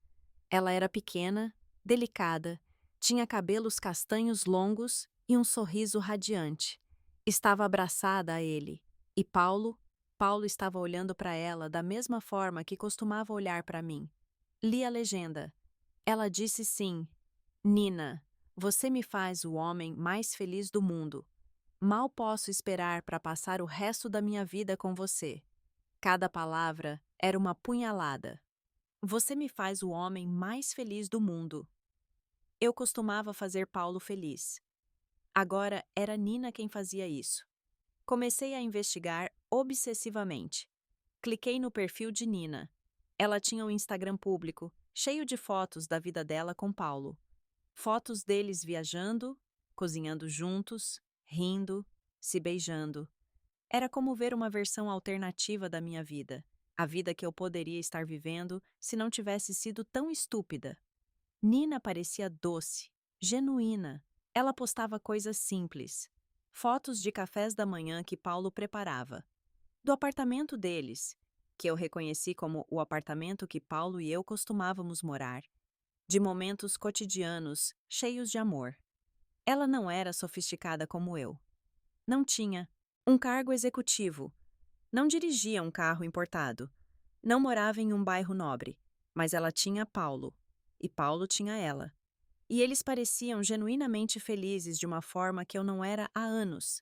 Ela era pequena, delicada, tinha cabelos castanhos longos e um sorriso radiante. Estava abraçada a ele. E Paulo estava olhando para ela da mesma forma que costumava olhar para mim. Li a legenda. Ela disse sim. Nina, você me faz o homem mais feliz do mundo. Mal posso esperar para passar o resto da minha vida com você. Cada palavra era uma punhalada. Você me faz o homem mais feliz do mundo. Eu costumava fazer Paulo feliz. Agora era Nina quem fazia isso. Comecei a investigar obsessivamente. Cliquei no perfil de Nina. Ela tinha um Instagram público, cheio de fotos da vida dela com Paulo. Fotos deles viajando, cozinhando juntos, rindo, se beijando. Era como ver uma versão alternativa da minha vida, a vida que eu poderia estar vivendo se não tivesse sido tão estúpida. Nina parecia doce, genuína. Ela postava coisas simples. Fotos de cafés da manhã que Paulo preparava. Do apartamento deles, que eu reconheci como o apartamento que Paulo e eu costumávamos morar. de momentos cotidianos cheios de amor. Ela não era sofisticada como eu. Não tinha um cargo executivo, não dirigia um carro importado, não morava em um bairro nobre, mas ela tinha Paulo, e Paulo tinha ela. E eles pareciam genuinamente felizes de uma forma que eu não era há anos.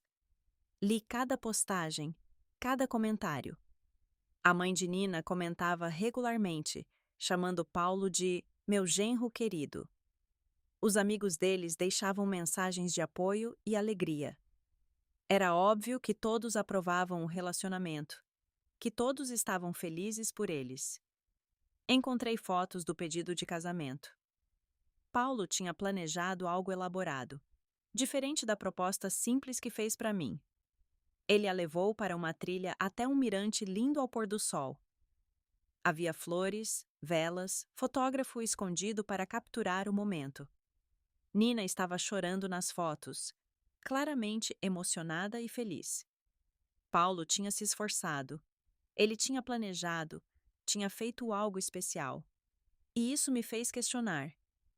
Li cada postagem, cada comentário. A mãe de Nina comentava regularmente, chamando Paulo de meu genro querido. Os amigos deles deixavam mensagens de apoio e alegria. Era óbvio que todos aprovavam o relacionamento, que todos estavam felizes por eles. Encontrei fotos do pedido de casamento. Paulo tinha planejado algo elaborado, diferente da proposta simples que fez para mim. Ele a levou para uma trilha até um mirante lindo ao pôr do sol. Havia flores, velas, fotógrafo escondido para capturar o momento. Nina estava chorando nas fotos, claramente emocionada e feliz. Paulo tinha se esforçado. Ele tinha planejado, tinha feito algo especial. E isso me fez questionar: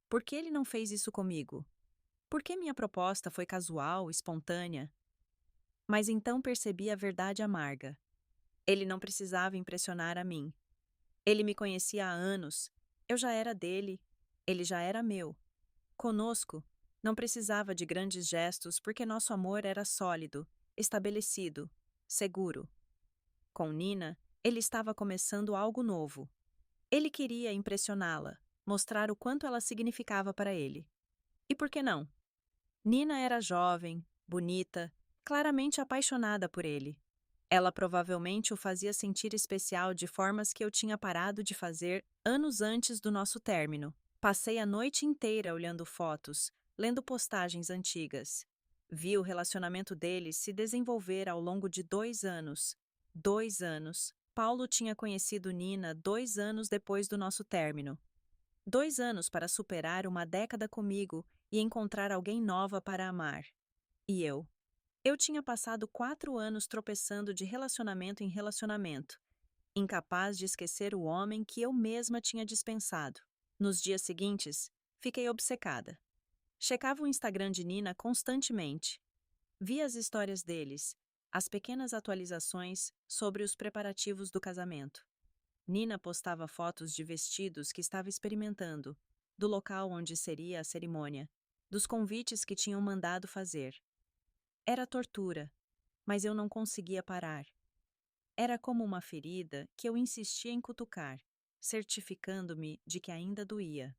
por que ele não fez isso comigo? Por que minha proposta foi casual, espontânea? Mas então percebi a verdade amarga. Ele não precisava impressionar a mim. Ele me conhecia há anos. Eu já era dele. Ele já era meu. Conosco, não precisava de grandes gestos porque nosso amor era sólido, estabelecido, seguro. Com Nina, ele estava começando algo novo. Ele queria impressioná-la, mostrar o quanto ela significava para ele. E por que não? Nina era jovem, bonita, claramente apaixonada por ele. Ela provavelmente o fazia sentir especial de formas que eu tinha parado de fazer anos antes do nosso término. Passei a noite inteira olhando fotos, lendo postagens antigas. Vi o relacionamento deles se desenvolver ao longo de 2 anos. 2 anos. Paulo tinha conhecido Nina 2 anos depois do nosso término. 2 anos para superar uma década comigo e encontrar alguém nova para amar. E eu? Eu tinha passado 4 anos tropeçando de relacionamento em relacionamento, incapaz de esquecer o homem que eu mesma tinha dispensado. Nos dias seguintes, fiquei obcecada. Checava o Instagram de Nina constantemente. Via as histórias deles, as pequenas atualizações sobre os preparativos do casamento. Nina postava fotos de vestidos que estava experimentando, do local onde seria a cerimônia, dos convites que tinham mandado fazer. Era tortura, mas eu não conseguia parar. Era como uma ferida que eu insistia em cutucar, certificando-me de que ainda doía.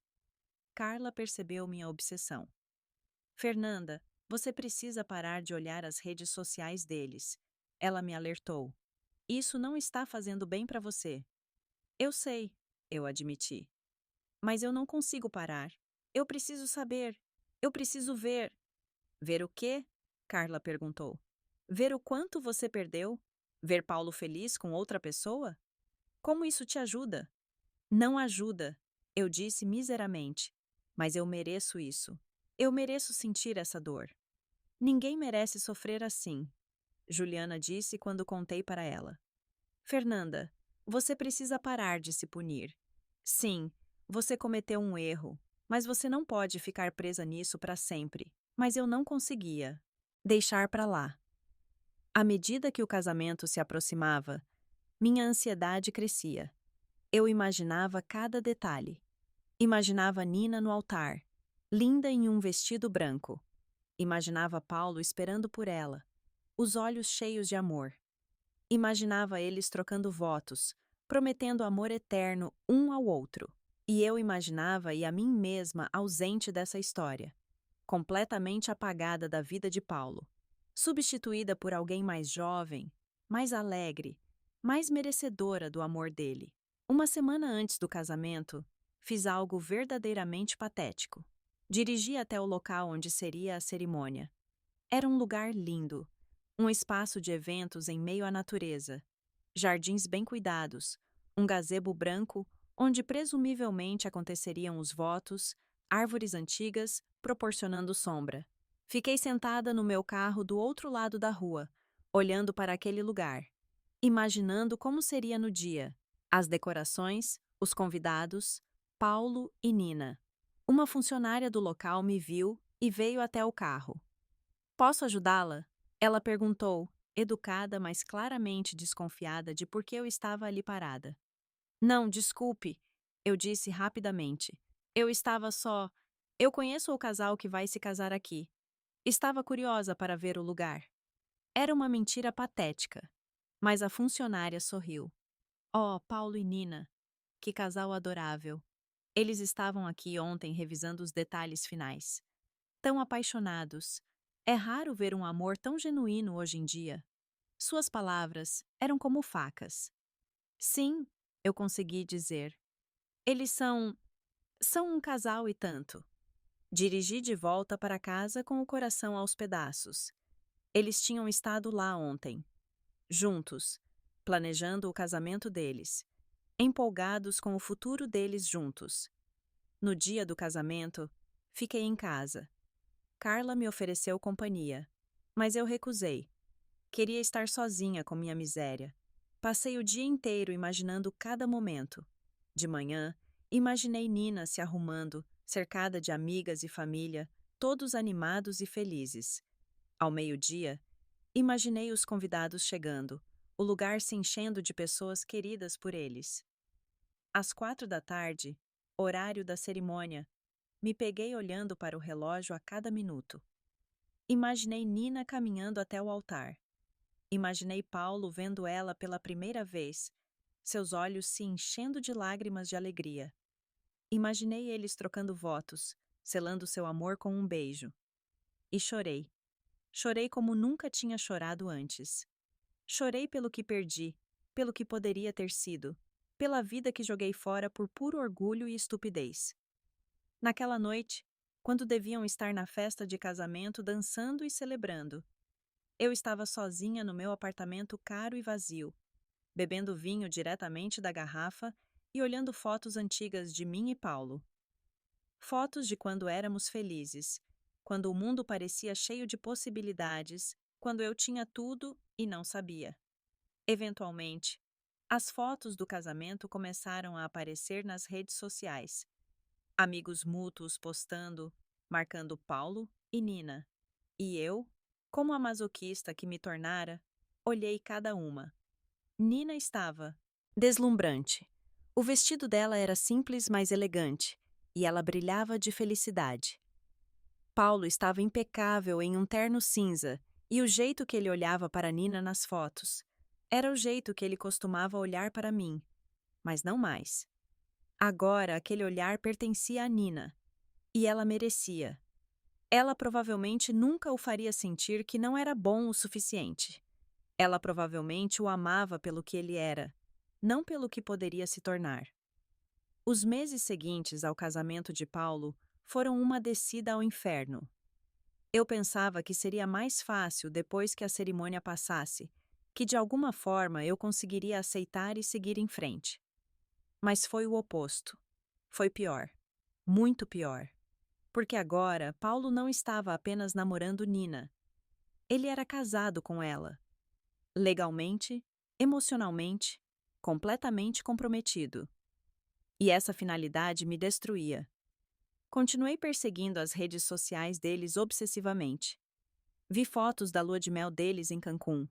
Carla percebeu minha obsessão. Fernanda, você precisa parar de olhar as redes sociais deles. Ela me alertou. Isso não está fazendo bem para você. Eu sei, eu admiti. Mas eu não consigo parar. Eu preciso saber. Eu preciso ver. Ver o quê? Carla perguntou. Ver o quanto você perdeu? Ver Paulo feliz com outra pessoa? Como isso te ajuda? Não ajuda, eu disse miseramente. Mas eu mereço isso. Eu mereço sentir essa dor. Ninguém merece sofrer assim, Juliana disse quando contei para ela. Fernanda, você precisa parar de se punir. Sim, você cometeu um erro, mas você não pode ficar presa nisso para sempre. Mas eu não conseguia deixar para lá. À medida que o casamento se aproximava, minha ansiedade crescia. Eu imaginava cada detalhe. Imaginava Nina no altar, linda em um vestido branco. Imaginava Paulo esperando por ela, os olhos cheios de amor. Imaginava eles trocando votos, prometendo amor eterno um ao outro. E eu imaginava a mim mesma ausente dessa história, completamente apagada da vida de Paulo, substituída por alguém mais jovem, mais alegre, mais merecedora do amor dele. Uma semana antes do casamento, fiz algo verdadeiramente patético. Dirigi até o local onde seria a cerimônia. Era um lugar lindo, um espaço de eventos em meio à natureza, jardins bem cuidados, um gazebo branco onde presumivelmente aconteceriam os votos, árvores antigas proporcionando sombra. Fiquei sentada no meu carro do outro lado da rua, olhando para aquele lugar, imaginando como seria no dia, as decorações, os convidados, Paulo e Nina. Uma funcionária do local me viu e veio até o carro. Posso ajudá-la? Ela perguntou, educada, mas claramente desconfiada de por que eu estava ali parada. Não, desculpe, eu disse rapidamente. Eu estava só. Eu conheço o casal que vai se casar aqui. Estava curiosa para ver o lugar. Era uma mentira patética. Mas a funcionária sorriu. Oh, Paulo e Nina, que casal adorável. Eles estavam aqui ontem revisando os detalhes finais. Tão apaixonados. É raro ver um amor tão genuíno hoje em dia. Suas palavras eram como facas. Sim, eu consegui dizer. Eles são um casal e tanto. Dirigi de volta para casa com o coração aos pedaços. Eles tinham estado lá ontem, juntos, planejando o casamento deles, empolgados com o futuro deles juntos. No dia do casamento, fiquei em casa. Carla me ofereceu companhia, mas eu recusei. Queria estar sozinha com minha miséria. Passei o dia inteiro imaginando cada momento. De manhã, imaginei Nina se arrumando, cercada de amigas e família, todos animados e felizes. Ao meio-dia, imaginei os convidados chegando, o lugar se enchendo de pessoas queridas por eles. Às 4 da tarde, horário da cerimônia, me peguei olhando para o relógio a cada minuto. Imaginei Nina caminhando até o altar. Imaginei Paulo vendo ela pela primeira vez, seus olhos se enchendo de lágrimas de alegria. Imaginei eles trocando votos, selando seu amor com um beijo. E chorei. Chorei como nunca tinha chorado antes. Chorei pelo que perdi, pelo que poderia ter sido, pela vida que joguei fora por puro orgulho e estupidez. Naquela noite, quando deviam estar na festa de casamento dançando e celebrando, eu estava sozinha no meu apartamento caro e vazio, bebendo vinho diretamente da garrafa e olhando fotos antigas de mim e Paulo. Fotos de quando éramos felizes, quando o mundo parecia cheio de possibilidades, quando eu tinha tudo e não sabia. Eventualmente, as fotos do casamento começaram a aparecer nas redes sociais. Amigos mútuos postando, marcando Paulo e Nina. E eu, como a masoquista que me tornara, olhei cada uma. Nina estava deslumbrante. O vestido dela era simples, mas elegante, e ela brilhava de felicidade. Paulo estava impecável em um terno cinza, e o jeito que ele olhava para Nina nas fotos era o jeito que ele costumava olhar para mim, mas não mais. Agora aquele olhar pertencia a Nina, e ela merecia. Ela provavelmente nunca o faria sentir que não era bom o suficiente. Ela provavelmente o amava pelo que ele era, não pelo que poderia se tornar. Os meses seguintes ao casamento de Paulo foram uma descida ao inferno. Eu pensava que seria mais fácil depois que a cerimônia passasse, que de alguma forma eu conseguiria aceitar e seguir em frente. Mas foi o oposto. Foi pior. Muito pior. Porque agora Paulo não estava apenas namorando Nina. Ele era casado com ela. Legalmente, emocionalmente, completamente comprometido. E essa finalidade me destruía. Continuei perseguindo as redes sociais deles obsessivamente. Vi fotos da lua de mel deles em Cancún.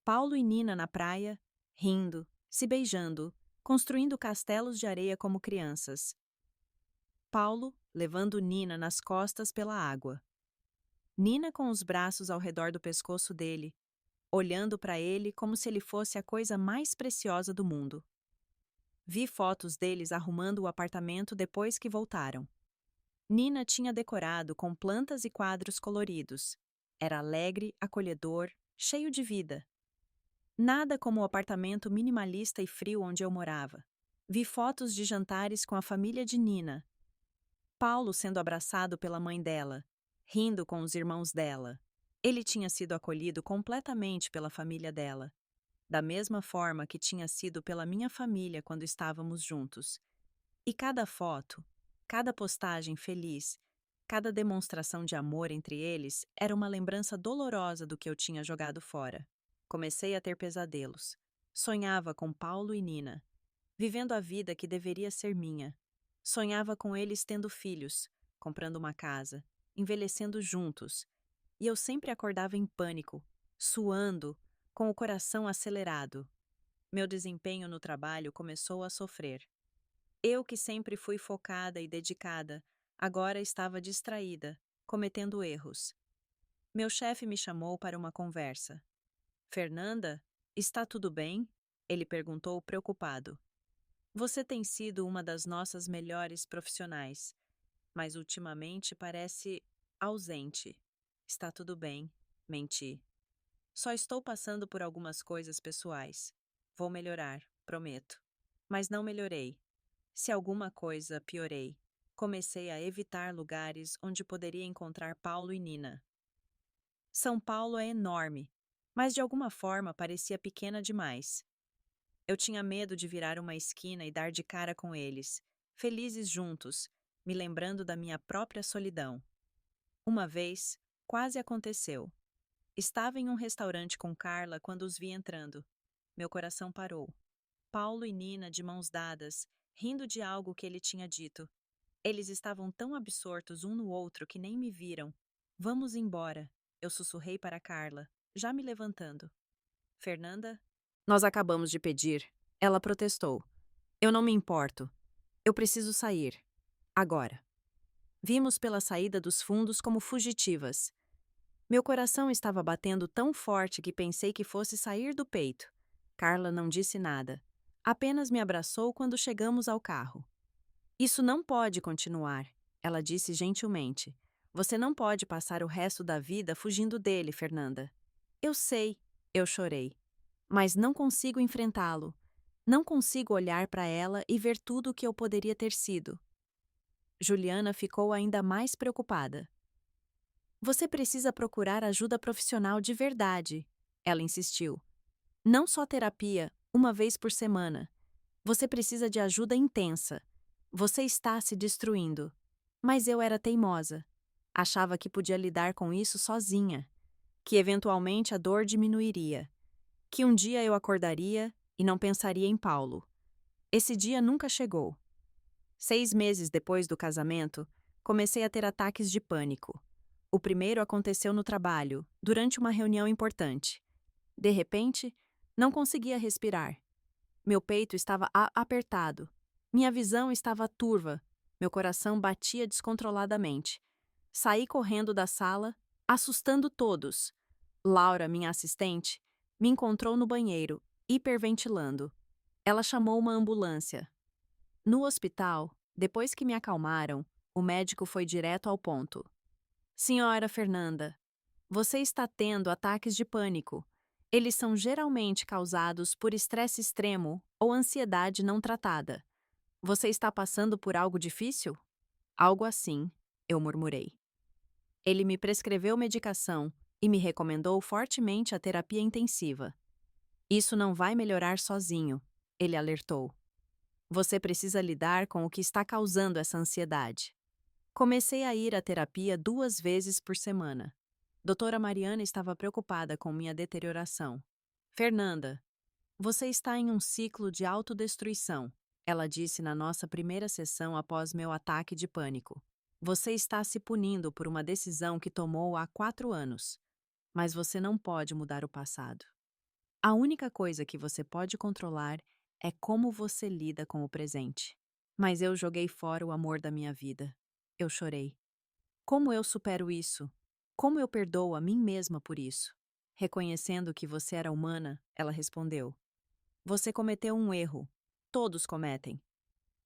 Paulo e Nina na praia, rindo, se beijando, construindo castelos de areia como crianças. Paulo levando Nina nas costas pela água. Nina com os braços ao redor do pescoço dele, olhando para ele como se ele fosse a coisa mais preciosa do mundo. Vi fotos deles arrumando o apartamento depois que voltaram. Nina tinha decorado com plantas e quadros coloridos. Era alegre, acolhedor, cheio de vida. Nada como o apartamento minimalista e frio onde eu morava. Vi fotos de jantares com a família de Nina. Paulo sendo abraçado pela mãe dela, rindo com os irmãos dela. Ele tinha sido acolhido completamente pela família dela, da mesma forma que tinha sido pela minha família quando estávamos juntos. E cada foto, cada postagem feliz, cada demonstração de amor entre eles era uma lembrança dolorosa do que eu tinha jogado fora. Comecei a ter pesadelos. Sonhava com Paulo e Nina, vivendo a vida que deveria ser minha. Sonhava com eles tendo filhos, comprando uma casa, envelhecendo juntos, e eu sempre acordava em pânico, suando, com o coração acelerado. Meu desempenho no trabalho começou a sofrer. Eu, que sempre fui focada e dedicada, agora estava distraída, cometendo erros. Meu chefe me chamou para uma conversa. Fernanda, está tudo bem? Ele perguntou preocupado. Você tem sido uma das nossas melhores profissionais, mas ultimamente parece ausente. Está tudo bem, menti. Só estou passando por algumas coisas pessoais. Vou melhorar, prometo. Mas não melhorei. Se alguma coisa, piorei. Comecei a evitar lugares onde poderia encontrar Paulo e Nina. São Paulo é enorme, mas de alguma forma parecia pequena demais. Eu tinha medo de virar uma esquina e dar de cara com eles, felizes juntos, me lembrando da minha própria solidão. Uma vez, quase aconteceu. Estava em um restaurante com Carla quando os vi entrando. Meu coração parou. Paulo e Nina de mãos dadas, rindo de algo que ele tinha dito. Eles estavam tão absortos um no outro que nem me viram. Vamos embora, eu sussurrei para Carla, já me levantando. Fernanda? Nós acabamos de pedir. Ela protestou. Eu não me importo. Eu preciso sair. Agora. Vimos pela saída dos fundos como fugitivas. Meu coração estava batendo tão forte que pensei que fosse sair do peito. Carla não disse nada. Apenas me abraçou quando chegamos ao carro. Isso não pode continuar, ela disse gentilmente. Você não pode passar o resto da vida fugindo dele, Fernanda. Eu sei, eu chorei. Mas não consigo enfrentá-lo. Não consigo olhar para ela e ver tudo o que eu poderia ter sido. Juliana ficou ainda mais preocupada. Você precisa procurar ajuda profissional de verdade, ela insistiu. Não só terapia, uma vez por semana. Você precisa de ajuda intensa. Você está se destruindo. Mas eu era teimosa. Achava que podia lidar com isso sozinha. Que eventualmente a dor diminuiria. Que um dia eu acordaria e não pensaria em Paulo. Esse dia nunca chegou. 6 meses depois do casamento, comecei a ter ataques de pânico. O primeiro aconteceu no trabalho, durante uma reunião importante. De repente, não conseguia respirar. Meu peito estava apertado. Minha visão estava turva. Meu coração batia descontroladamente. Saí correndo da sala, assustando todos. Laura, minha assistente, me encontrou no banheiro, hiperventilando. Ela chamou uma ambulância. No hospital, depois que me acalmaram, o médico foi direto ao ponto. Senhora Fernanda, você está tendo ataques de pânico. Eles são geralmente causados por estresse extremo ou ansiedade não tratada. Você está passando por algo difícil? Algo assim, eu murmurei. Ele me prescreveu medicação e me recomendou fortemente a terapia intensiva. Isso não vai melhorar sozinho, ele alertou. Você precisa lidar com o que está causando essa ansiedade. Comecei a ir à terapia 2 vezes por semana. Doutora Mariana estava preocupada com minha deterioração. Fernanda, você está em um ciclo de autodestruição, ela disse na nossa primeira sessão após meu ataque de pânico. Você está se punindo por uma decisão que tomou há 4 anos. Mas você não pode mudar o passado. A única coisa que você pode controlar é como você lida com o presente. Mas eu joguei fora o amor da minha vida. Eu chorei. Como eu supero isso? Como eu perdoo a mim mesma por isso? Reconhecendo que você era humana, ela respondeu. Você cometeu um erro. Todos cometem.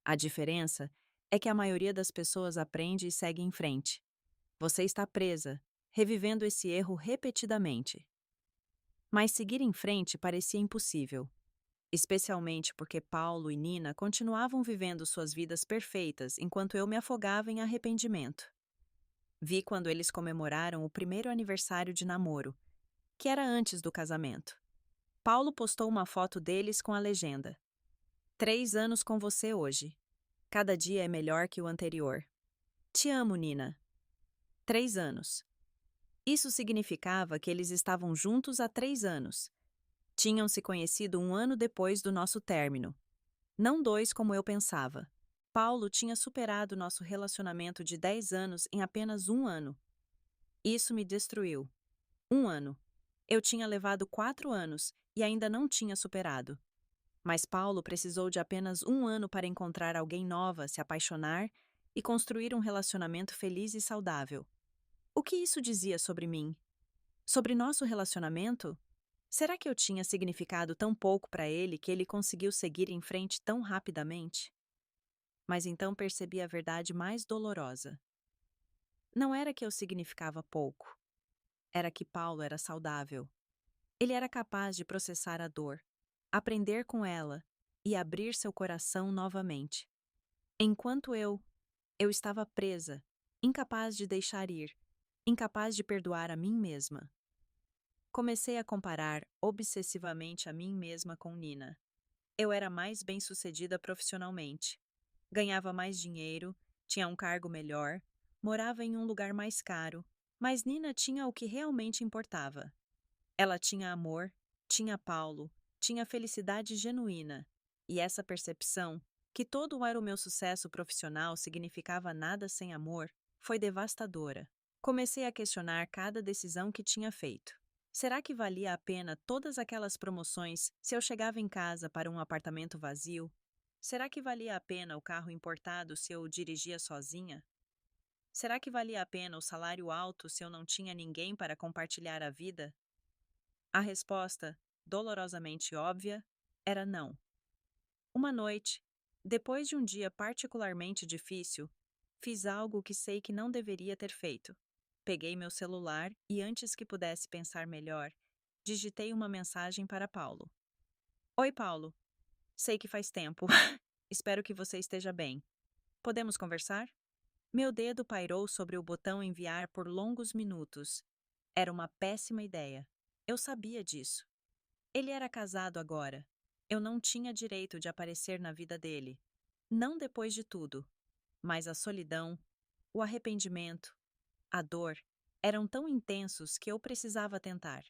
A diferença é que a maioria das pessoas aprende e segue em frente. Você está presa, revivendo esse erro repetidamente. Mas seguir em frente parecia impossível. Especialmente porque Paulo e Nina continuavam vivendo suas vidas perfeitas enquanto eu me afogava em arrependimento. Vi quando eles comemoraram o primeiro aniversário de namoro, que era antes do casamento. Paulo postou uma foto deles com a legenda: 3 anos com você hoje. Cada dia é melhor que o anterior. Te amo, Nina. 3 anos. Isso significava que eles estavam juntos há 3 anos. Tinham se conhecido 1 ano depois do nosso término. Não 2 como eu pensava. Paulo tinha superado nosso relacionamento de 10 anos em apenas um ano. Isso me destruiu. Um ano. Eu tinha levado 4 anos e ainda não tinha superado. Mas Paulo precisou de apenas um ano para encontrar alguém nova, se apaixonar e construir um relacionamento feliz e saudável. O que isso dizia sobre mim? Sobre nosso relacionamento? Será que eu tinha significado tão pouco para ele que ele conseguiu seguir em frente tão rapidamente? Mas então percebi a verdade mais dolorosa. Não era que eu significava pouco, era que Paulo era saudável. Ele era capaz de processar a dor, aprender com ela e abrir seu coração novamente. Enquanto eu estava presa, incapaz de deixar ir, incapaz de perdoar a mim mesma. Comecei a comparar obsessivamente a mim mesma com Nina. Eu era mais bem-sucedida profissionalmente. Ganhava mais dinheiro, tinha um cargo melhor, morava em um lugar mais caro, mas Nina tinha o que realmente importava. Ela tinha amor, tinha Paulo, tinha felicidade genuína, e essa percepção, que todo era o meu sucesso profissional significava nada sem amor, foi devastadora. Comecei a questionar cada decisão que tinha feito. Será que valia a pena todas aquelas promoções se eu chegava em casa para um apartamento vazio? Será que valia a pena o carro importado se eu o dirigia sozinha? Será que valia a pena o salário alto se eu não tinha ninguém para compartilhar a vida? A resposta, dolorosamente óbvia, era não. Uma noite, depois de um dia particularmente difícil, fiz algo que sei que não deveria ter feito. Peguei meu celular e, antes que pudesse pensar melhor, digitei uma mensagem para Paulo. Oi, Paulo. Sei que faz tempo. Espero que você esteja bem. Podemos conversar? Meu dedo pairou sobre o botão enviar por longos minutos. Era uma péssima ideia. Eu sabia disso. Ele era casado agora. Eu não tinha direito de aparecer na vida dele. Não depois de tudo. Mas a solidão, o arrependimento, a dor, eram tão intensos que eu precisava tentar.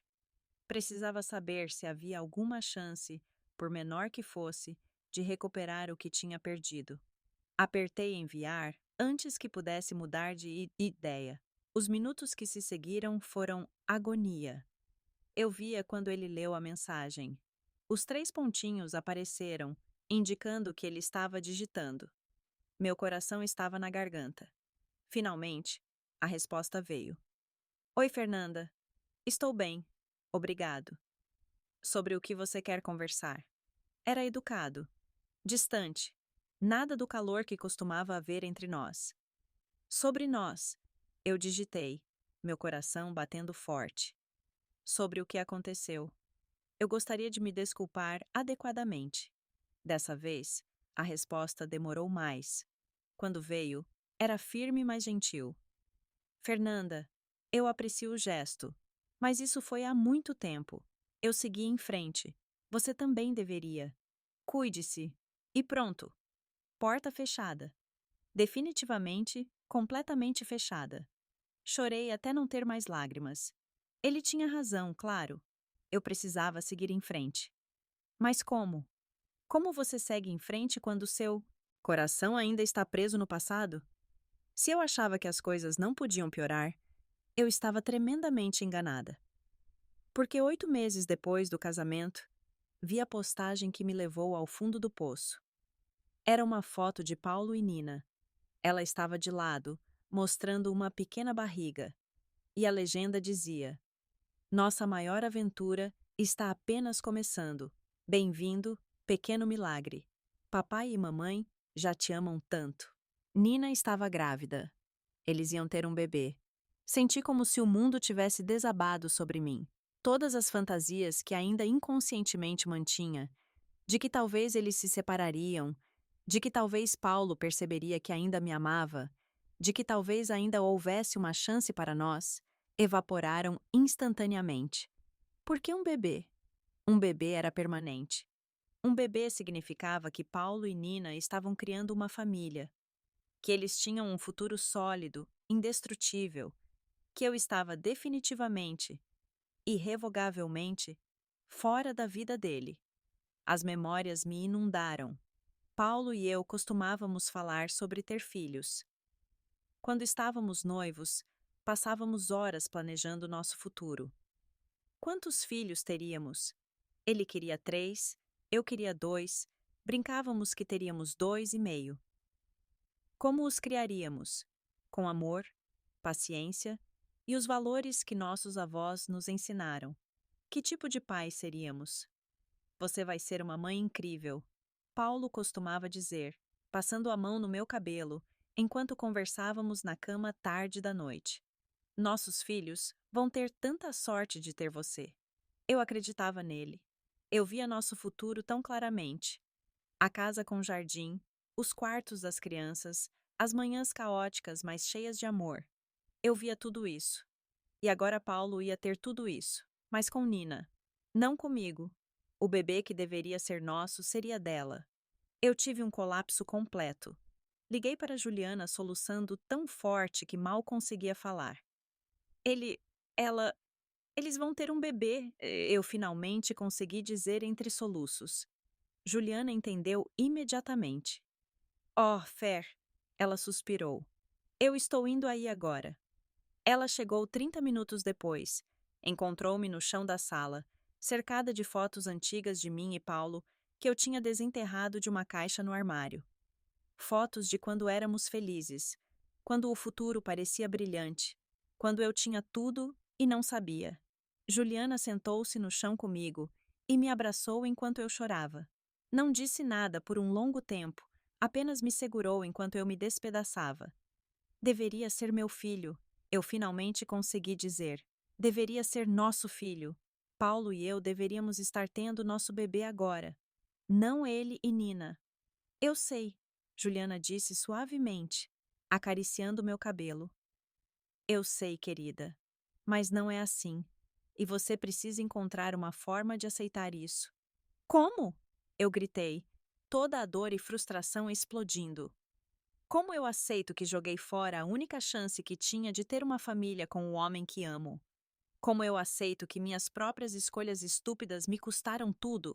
Precisava saber se havia alguma chance, por menor que fosse, de recuperar o que tinha perdido. Apertei enviar antes que pudesse mudar de ideia. Os minutos que se seguiram foram agonia. Eu via quando ele leu a mensagem. Os 3 pontinhos apareceram, indicando que ele estava digitando. Meu coração estava na garganta. Finalmente, a resposta veio. Oi, Fernanda. Estou bem. Obrigado. Sobre o que você quer conversar? Era educado, distante. Nada do calor que costumava haver entre nós. Sobre nós. Eu digitei, meu coração batendo forte. Sobre o que aconteceu. Eu gostaria de me desculpar adequadamente. Dessa vez, a resposta demorou mais. Quando veio, era firme, mas gentil. Fernanda, eu aprecio o gesto, mas isso foi há muito tempo. Eu segui em frente. Você também deveria. Cuide-se. E pronto. Porta fechada. Definitivamente, completamente fechada. Chorei até não ter mais lágrimas. Ele tinha razão, claro. Eu precisava seguir em frente. Mas como? Como você segue em frente quando seu coração ainda está preso no passado? Se eu achava que as coisas não podiam piorar, eu estava tremendamente enganada. Porque 8 meses depois do casamento, vi a postagem que me levou ao fundo do poço. Era uma foto de Paulo e Nina. Ela estava de lado, mostrando uma pequena barriga. E a legenda dizia: Nossa maior aventura está apenas começando. Bem-vindo, pequeno milagre. Papai e mamãe já te amam tanto. Nina estava grávida. Eles iam ter um bebê. Senti como se o mundo tivesse desabado sobre mim. Todas as fantasias que ainda inconscientemente mantinha, de que talvez eles se separariam, de que talvez Paulo perceberia que ainda me amava, de que talvez ainda houvesse uma chance para nós, evaporaram instantaneamente. Por que um bebê? Um bebê era permanente. Um bebê significava que Paulo e Nina estavam criando uma família, que eles tinham um futuro sólido, indestrutível, que eu estava definitivamente, irrevogavelmente, fora da vida dele. As memórias me inundaram. Paulo e eu costumávamos falar sobre ter filhos. Quando estávamos noivos, passávamos horas planejando nosso futuro. Quantos filhos teríamos? Ele queria 3, eu queria 2, brincávamos que teríamos 2,5. Como os criaríamos? Com amor, paciência e os valores que nossos avós nos ensinaram. Que tipo de pai seríamos? Você vai ser uma mãe incrível, Paulo costumava dizer, passando a mão no meu cabelo, enquanto conversávamos na cama tarde da noite. Nossos filhos vão ter tanta sorte de ter você. Eu acreditava nele. Eu via nosso futuro tão claramente. A casa com jardim, os quartos das crianças, as manhãs caóticas, mas cheias de amor. Eu via tudo isso. E agora Paulo ia ter tudo isso, mas com Nina. Não comigo. O bebê que deveria ser nosso seria dela. Eu tive um colapso completo. Liguei para Juliana soluçando tão forte que mal conseguia falar. Ela, eles vão ter um bebê, eu finalmente consegui dizer entre soluços. Juliana entendeu imediatamente. Oh, Fer, ela suspirou. Eu estou indo aí agora. Ela chegou 30 minutos depois. Encontrou-me no chão da sala, cercada de fotos antigas de mim e Paulo, que eu tinha desenterrado de uma caixa no armário. Fotos de quando éramos felizes, quando o futuro parecia brilhante, quando eu tinha tudo e não sabia. Juliana sentou-se no chão comigo e me abraçou enquanto eu chorava. Não disse nada por um longo tempo, apenas me segurou enquanto eu me despedaçava. Deveria ser meu filho, eu finalmente consegui dizer. Deveria ser nosso filho. Paulo e eu deveríamos estar tendo nosso bebê agora. Não ele e Nina. Eu sei, Juliana disse suavemente, acariciando meu cabelo. Eu sei, querida. Mas não é assim. E você precisa encontrar uma forma de aceitar isso. Como? Eu gritei, toda a dor e frustração explodindo. Como eu aceito que joguei fora a única chance que tinha de ter uma família com o homem que amo? Como eu aceito que minhas próprias escolhas estúpidas me custaram tudo?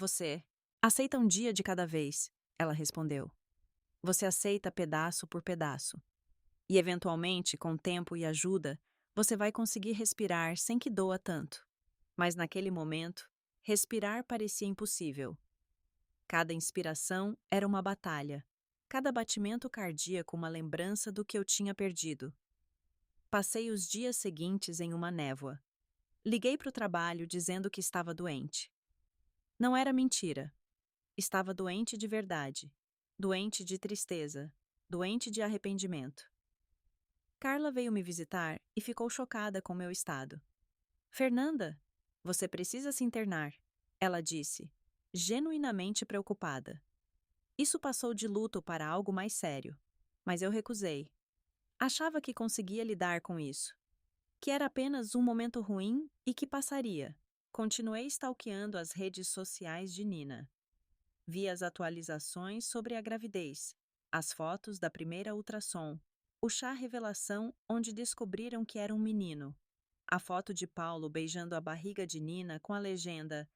Você aceita um dia de cada vez, ela respondeu. Você aceita pedaço por pedaço. E, eventualmente, com tempo e ajuda, você vai conseguir respirar sem que doa tanto. Mas naquele momento, respirar parecia impossível. Cada inspiração era uma batalha, cada batimento cardíaco uma lembrança do que eu tinha perdido. Passei os dias seguintes em uma névoa. Liguei para o trabalho dizendo que estava doente. Não era mentira. Estava doente de verdade. Doente de tristeza. Doente de arrependimento. Carla veio me visitar e ficou chocada com meu estado. Fernanda, você precisa se internar, ela disse, genuinamente preocupada. Isso passou de luto para algo mais sério, mas eu recusei. Achava que conseguia lidar com isso, que era apenas um momento ruim e que passaria. Continuei stalkeando as redes sociais de Nina. Vi as atualizações sobre a gravidez, as fotos da primeira ultrassom, o chá revelação onde descobriram que era um menino, a foto de Paulo beijando a barriga de Nina com a legenda: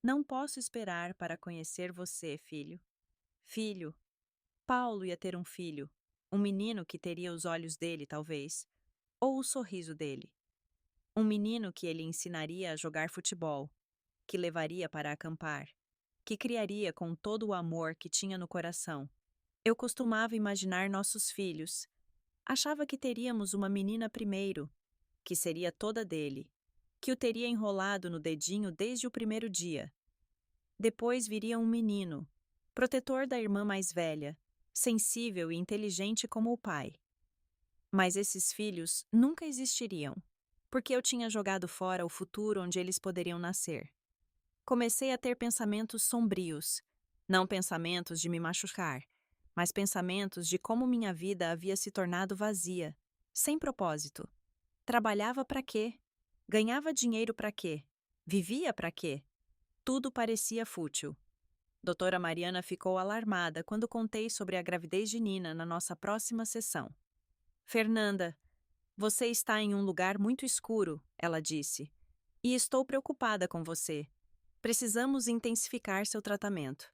Não posso esperar para conhecer você, filho. Filho. Paulo ia ter um filho, um menino que teria os olhos dele, talvez, ou o sorriso dele. Um menino que ele ensinaria a jogar futebol, que levaria para acampar, que criaria com todo o amor que tinha no coração. Eu costumava imaginar nossos filhos. Achava que teríamos uma menina primeiro, que seria toda dele, que o teria enrolado no dedinho desde o primeiro dia. Depois viria um menino, protetor da irmã mais velha, sensível e inteligente como o pai. Mas esses filhos nunca existiriam, porque eu tinha jogado fora o futuro onde eles poderiam nascer. Comecei a ter pensamentos sombrios, não pensamentos de me machucar, mas pensamentos de como minha vida havia se tornado vazia, sem propósito. Trabalhava para quê? Ganhava dinheiro para quê? Vivia para quê? Tudo parecia fútil. Doutora Mariana ficou alarmada quando contei sobre a gravidez de Nina na nossa próxima sessão. Fernanda, você está em um lugar muito escuro, ela disse, e estou preocupada com você. Precisamos intensificar seu tratamento.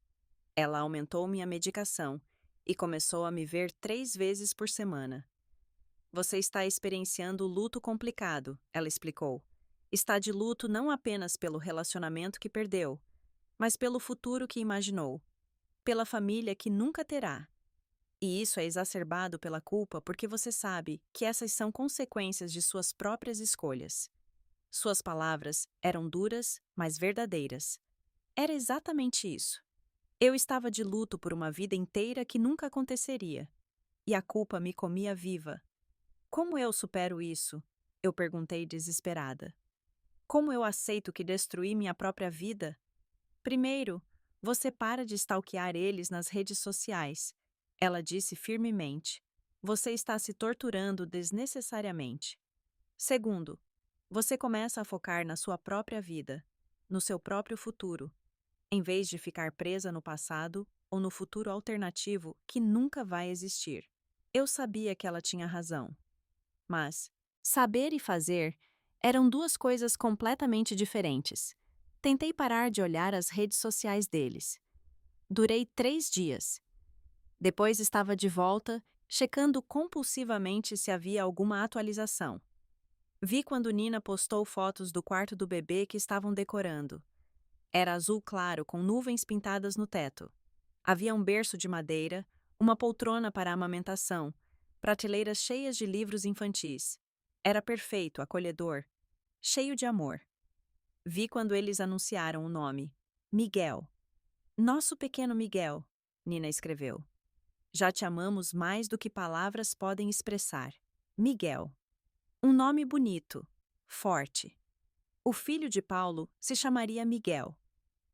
Ela aumentou minha medicação e começou a me ver 3 vezes por semana. Você está experienciando luto complicado, ela explicou. Está de luto não apenas pelo relacionamento que perdeu, mas pelo futuro que imaginou, pela família que nunca terá. E isso é exacerbado pela culpa porque você sabe que essas são consequências de suas próprias escolhas. Suas palavras eram duras, mas verdadeiras. Era exatamente isso. Eu estava de luto por uma vida inteira que nunca aconteceria. E a culpa me comia viva. Como eu supero isso? Eu perguntei desesperada. Como eu aceito que destruí minha própria vida? Primeiro, você para de stalkear eles nas redes sociais. Ela disse firmemente. Você está se torturando desnecessariamente. Segundo, você começa a focar na sua própria vida, no seu próprio futuro, em vez de ficar presa no passado ou no futuro alternativo que nunca vai existir. Eu sabia que ela tinha razão. Mas saber e fazer eram duas coisas completamente diferentes. Tentei parar de olhar as redes sociais deles. Durei 3 dias. Depois estava de volta, checando compulsivamente se havia alguma atualização. Vi quando Nina postou fotos do quarto do bebê que estavam decorando. Era azul claro com nuvens pintadas no teto. Havia um berço de madeira, uma poltrona para a amamentação, prateleiras cheias de livros infantis. Era perfeito, acolhedor, cheio de amor. Vi quando eles anunciaram o nome. Miguel. Nosso pequeno Miguel, Nina escreveu. Já te amamos mais do que palavras podem expressar. Miguel. Um nome bonito, forte. O filho de Paulo se chamaria Miguel.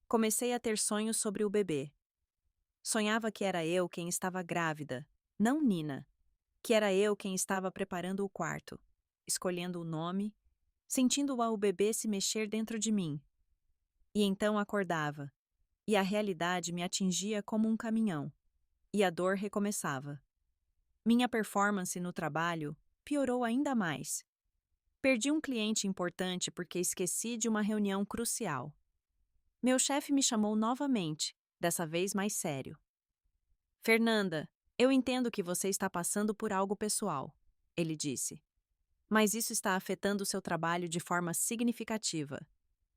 Comecei a ter sonhos sobre o bebê. Sonhava que era eu quem estava grávida, não Nina. Que era eu quem estava preparando o quarto, escolhendo o nome, sentindo o bebê se mexer dentro de mim. E então acordava, e a realidade me atingia como um caminhão, e a dor recomeçava. Minha performance no trabalho piorou ainda mais. Perdi um cliente importante porque esqueci de uma reunião crucial. Meu chefe me chamou novamente, dessa vez mais sério. Fernanda, eu entendo que você está passando por algo pessoal, ele disse. Mas isso está afetando o seu trabalho de forma significativa.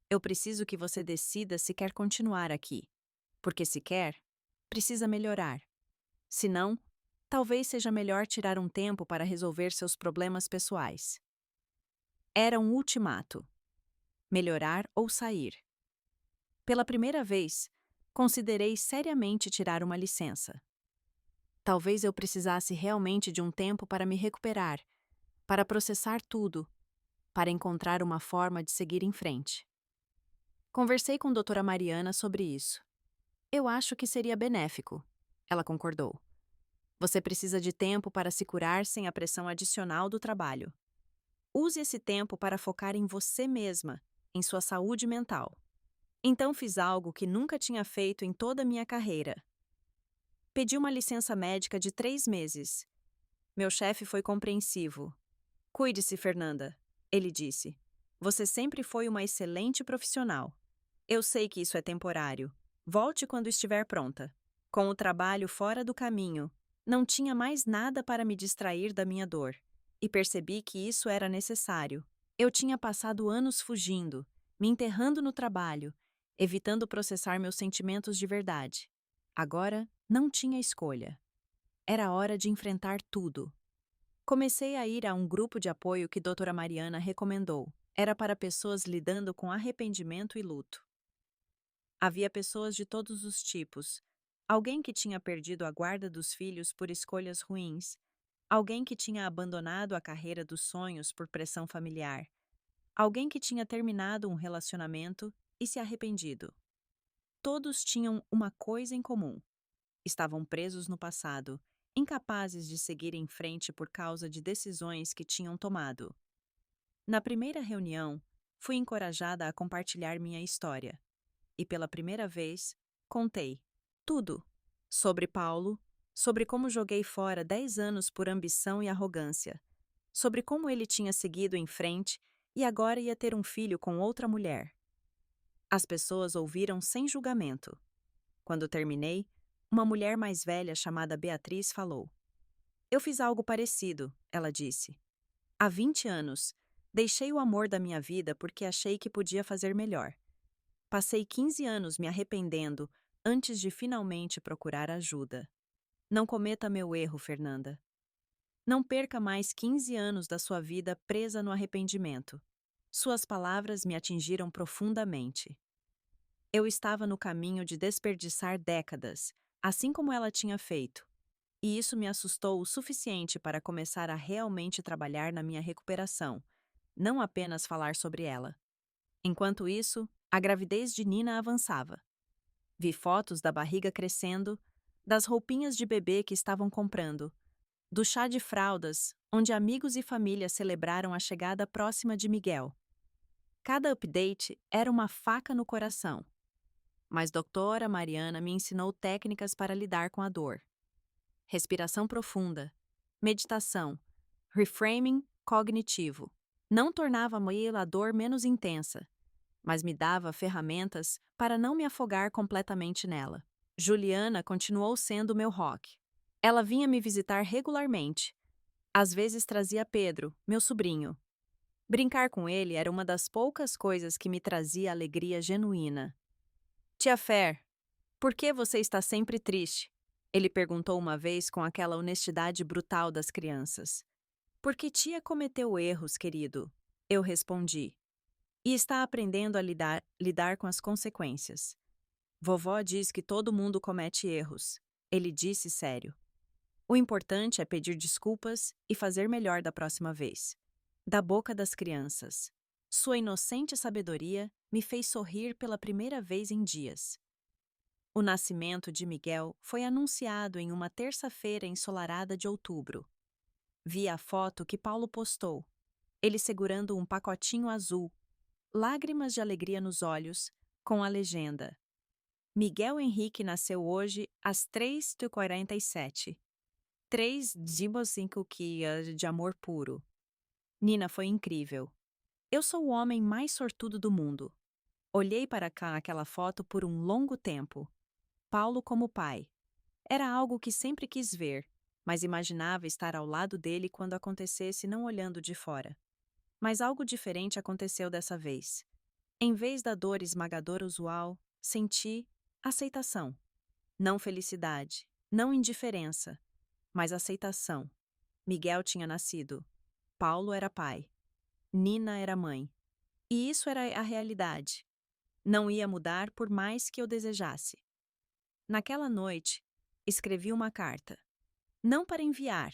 Eu preciso que você decida se quer continuar aqui. Porque se quer, precisa melhorar. Se não, talvez seja melhor tirar um tempo para resolver seus problemas pessoais. Era um ultimato. Melhorar ou sair. Pela primeira vez, considerei seriamente tirar uma licença. Talvez eu precisasse realmente de um tempo para me recuperar, para processar tudo, para encontrar uma forma de seguir em frente. Conversei com a doutora Mariana sobre isso. Eu acho que seria benéfico, ela concordou. Você precisa de tempo para se curar sem a pressão adicional do trabalho. Use esse tempo para focar em você mesma, em sua saúde mental. Então fiz algo que nunca tinha feito em toda a minha carreira. Pedi uma licença médica de 3 meses. Meu chefe foi compreensivo. Cuide-se, Fernanda, ele disse. Você sempre foi uma excelente profissional. Eu sei que isso é temporário. Volte quando estiver pronta. Com o trabalho fora do caminho, não tinha mais nada para me distrair da minha dor. E percebi que isso era necessário. Eu tinha passado anos fugindo, me enterrando no trabalho, evitando processar meus sentimentos de verdade. Agora, não tinha escolha. Era hora de enfrentar tudo. Comecei a ir a um grupo de apoio que doutora Mariana recomendou. Era para pessoas lidando com arrependimento e luto. Havia pessoas de todos os tipos. Alguém que tinha perdido a guarda dos filhos por escolhas ruins. Alguém que tinha abandonado a carreira dos sonhos por pressão familiar. Alguém que tinha terminado um relacionamento e se arrependido. Todos tinham uma coisa em comum. Estavam presos no passado, incapazes de seguir em frente por causa de decisões que tinham tomado. Na primeira reunião, fui encorajada a compartilhar minha história. E pela primeira vez, contei tudo sobre Paulo, sobre como joguei fora 10 anos por ambição e arrogância, sobre como ele tinha seguido em frente e agora ia ter um filho com outra mulher. As pessoas ouviram sem julgamento. Quando terminei, Uma mulher mais velha chamada Beatriz falou. Eu fiz algo parecido, ela disse. Há 20 anos, deixei o amor da minha vida porque achei que podia fazer melhor. Passei 15 anos me arrependendo antes de finalmente procurar ajuda. Não cometa meu erro, Fernanda. Não perca mais 15 anos da sua vida presa no arrependimento. Suas palavras me atingiram profundamente. Eu estava no caminho de desperdiçar décadas, assim como ela tinha feito. E isso me assustou o suficiente para começar a realmente trabalhar na minha recuperação, não apenas falar sobre ela. Enquanto isso, a gravidez de Nina avançava. Vi fotos da barriga crescendo, das roupinhas de bebê que estavam comprando, do chá de fraldas, onde amigos e família celebraram a chegada próxima de Miguel. Cada update era uma faca no coração. Mas doutora Mariana me ensinou técnicas para lidar com a dor. Respiração profunda, meditação, reframing cognitivo. Não tornava a dor menos intensa, mas me dava ferramentas para não me afogar completamente nela. Juliana continuou sendo meu rock. Ela vinha me visitar regularmente. Às vezes trazia Pedro, meu sobrinho. Brincar com ele era uma das poucas coisas que me trazia alegria genuína. Tia Fer, por que você está sempre triste? Ele perguntou uma vez com aquela honestidade brutal das crianças. Porque tia cometeu erros, querido. Eu respondi. E está aprendendo a lidar com as consequências. Vovó diz que todo mundo comete erros. Ele disse sério. O importante é pedir desculpas e fazer melhor da próxima vez. Da boca das crianças. Sua inocente sabedoria me fez sorrir pela primeira vez em dias. O nascimento de Miguel foi anunciado em uma terça-feira ensolarada de outubro. Vi a foto que Paulo postou. Ele segurando um pacotinho azul, lágrimas de alegria nos olhos, com a legenda: Miguel Henrique nasceu hoje às 3h47. 3,5 quilos de amor puro. Nina foi incrível. Eu sou o homem mais sortudo do mundo. Olhei para aquela foto por um longo tempo. Paulo como pai. Era algo que sempre quis ver, mas imaginava estar ao lado dele quando acontecesse não olhando de fora. Mas algo diferente aconteceu dessa vez. Em vez da dor esmagadora usual, senti aceitação. Não felicidade, não indiferença, mas aceitação. Miguel tinha nascido. Paulo era pai. Nina era mãe. E isso era a realidade. Não ia mudar por mais que eu desejasse. Naquela noite, escrevi uma carta. Não para enviar,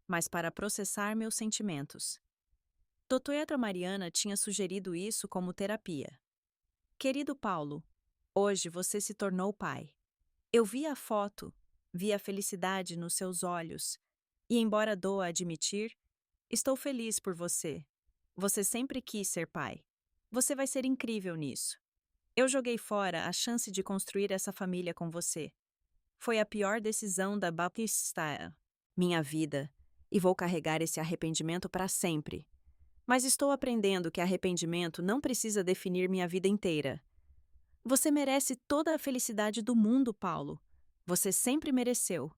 mas para processar meus sentimentos. Doutora Mariana tinha sugerido isso como terapia. Querido Paulo, hoje você se tornou pai. Eu vi a foto, vi a felicidade nos seus olhos, e embora doa admitir, estou feliz por você. Você sempre quis ser pai. Você vai ser incrível nisso. Eu joguei fora a chance de construir essa família com você. Foi a pior decisão da Baptista, minha vida, e vou carregar esse arrependimento para sempre. Mas estou aprendendo que arrependimento não precisa definir minha vida inteira. Você merece toda a felicidade do mundo, Paulo. Você sempre mereceu.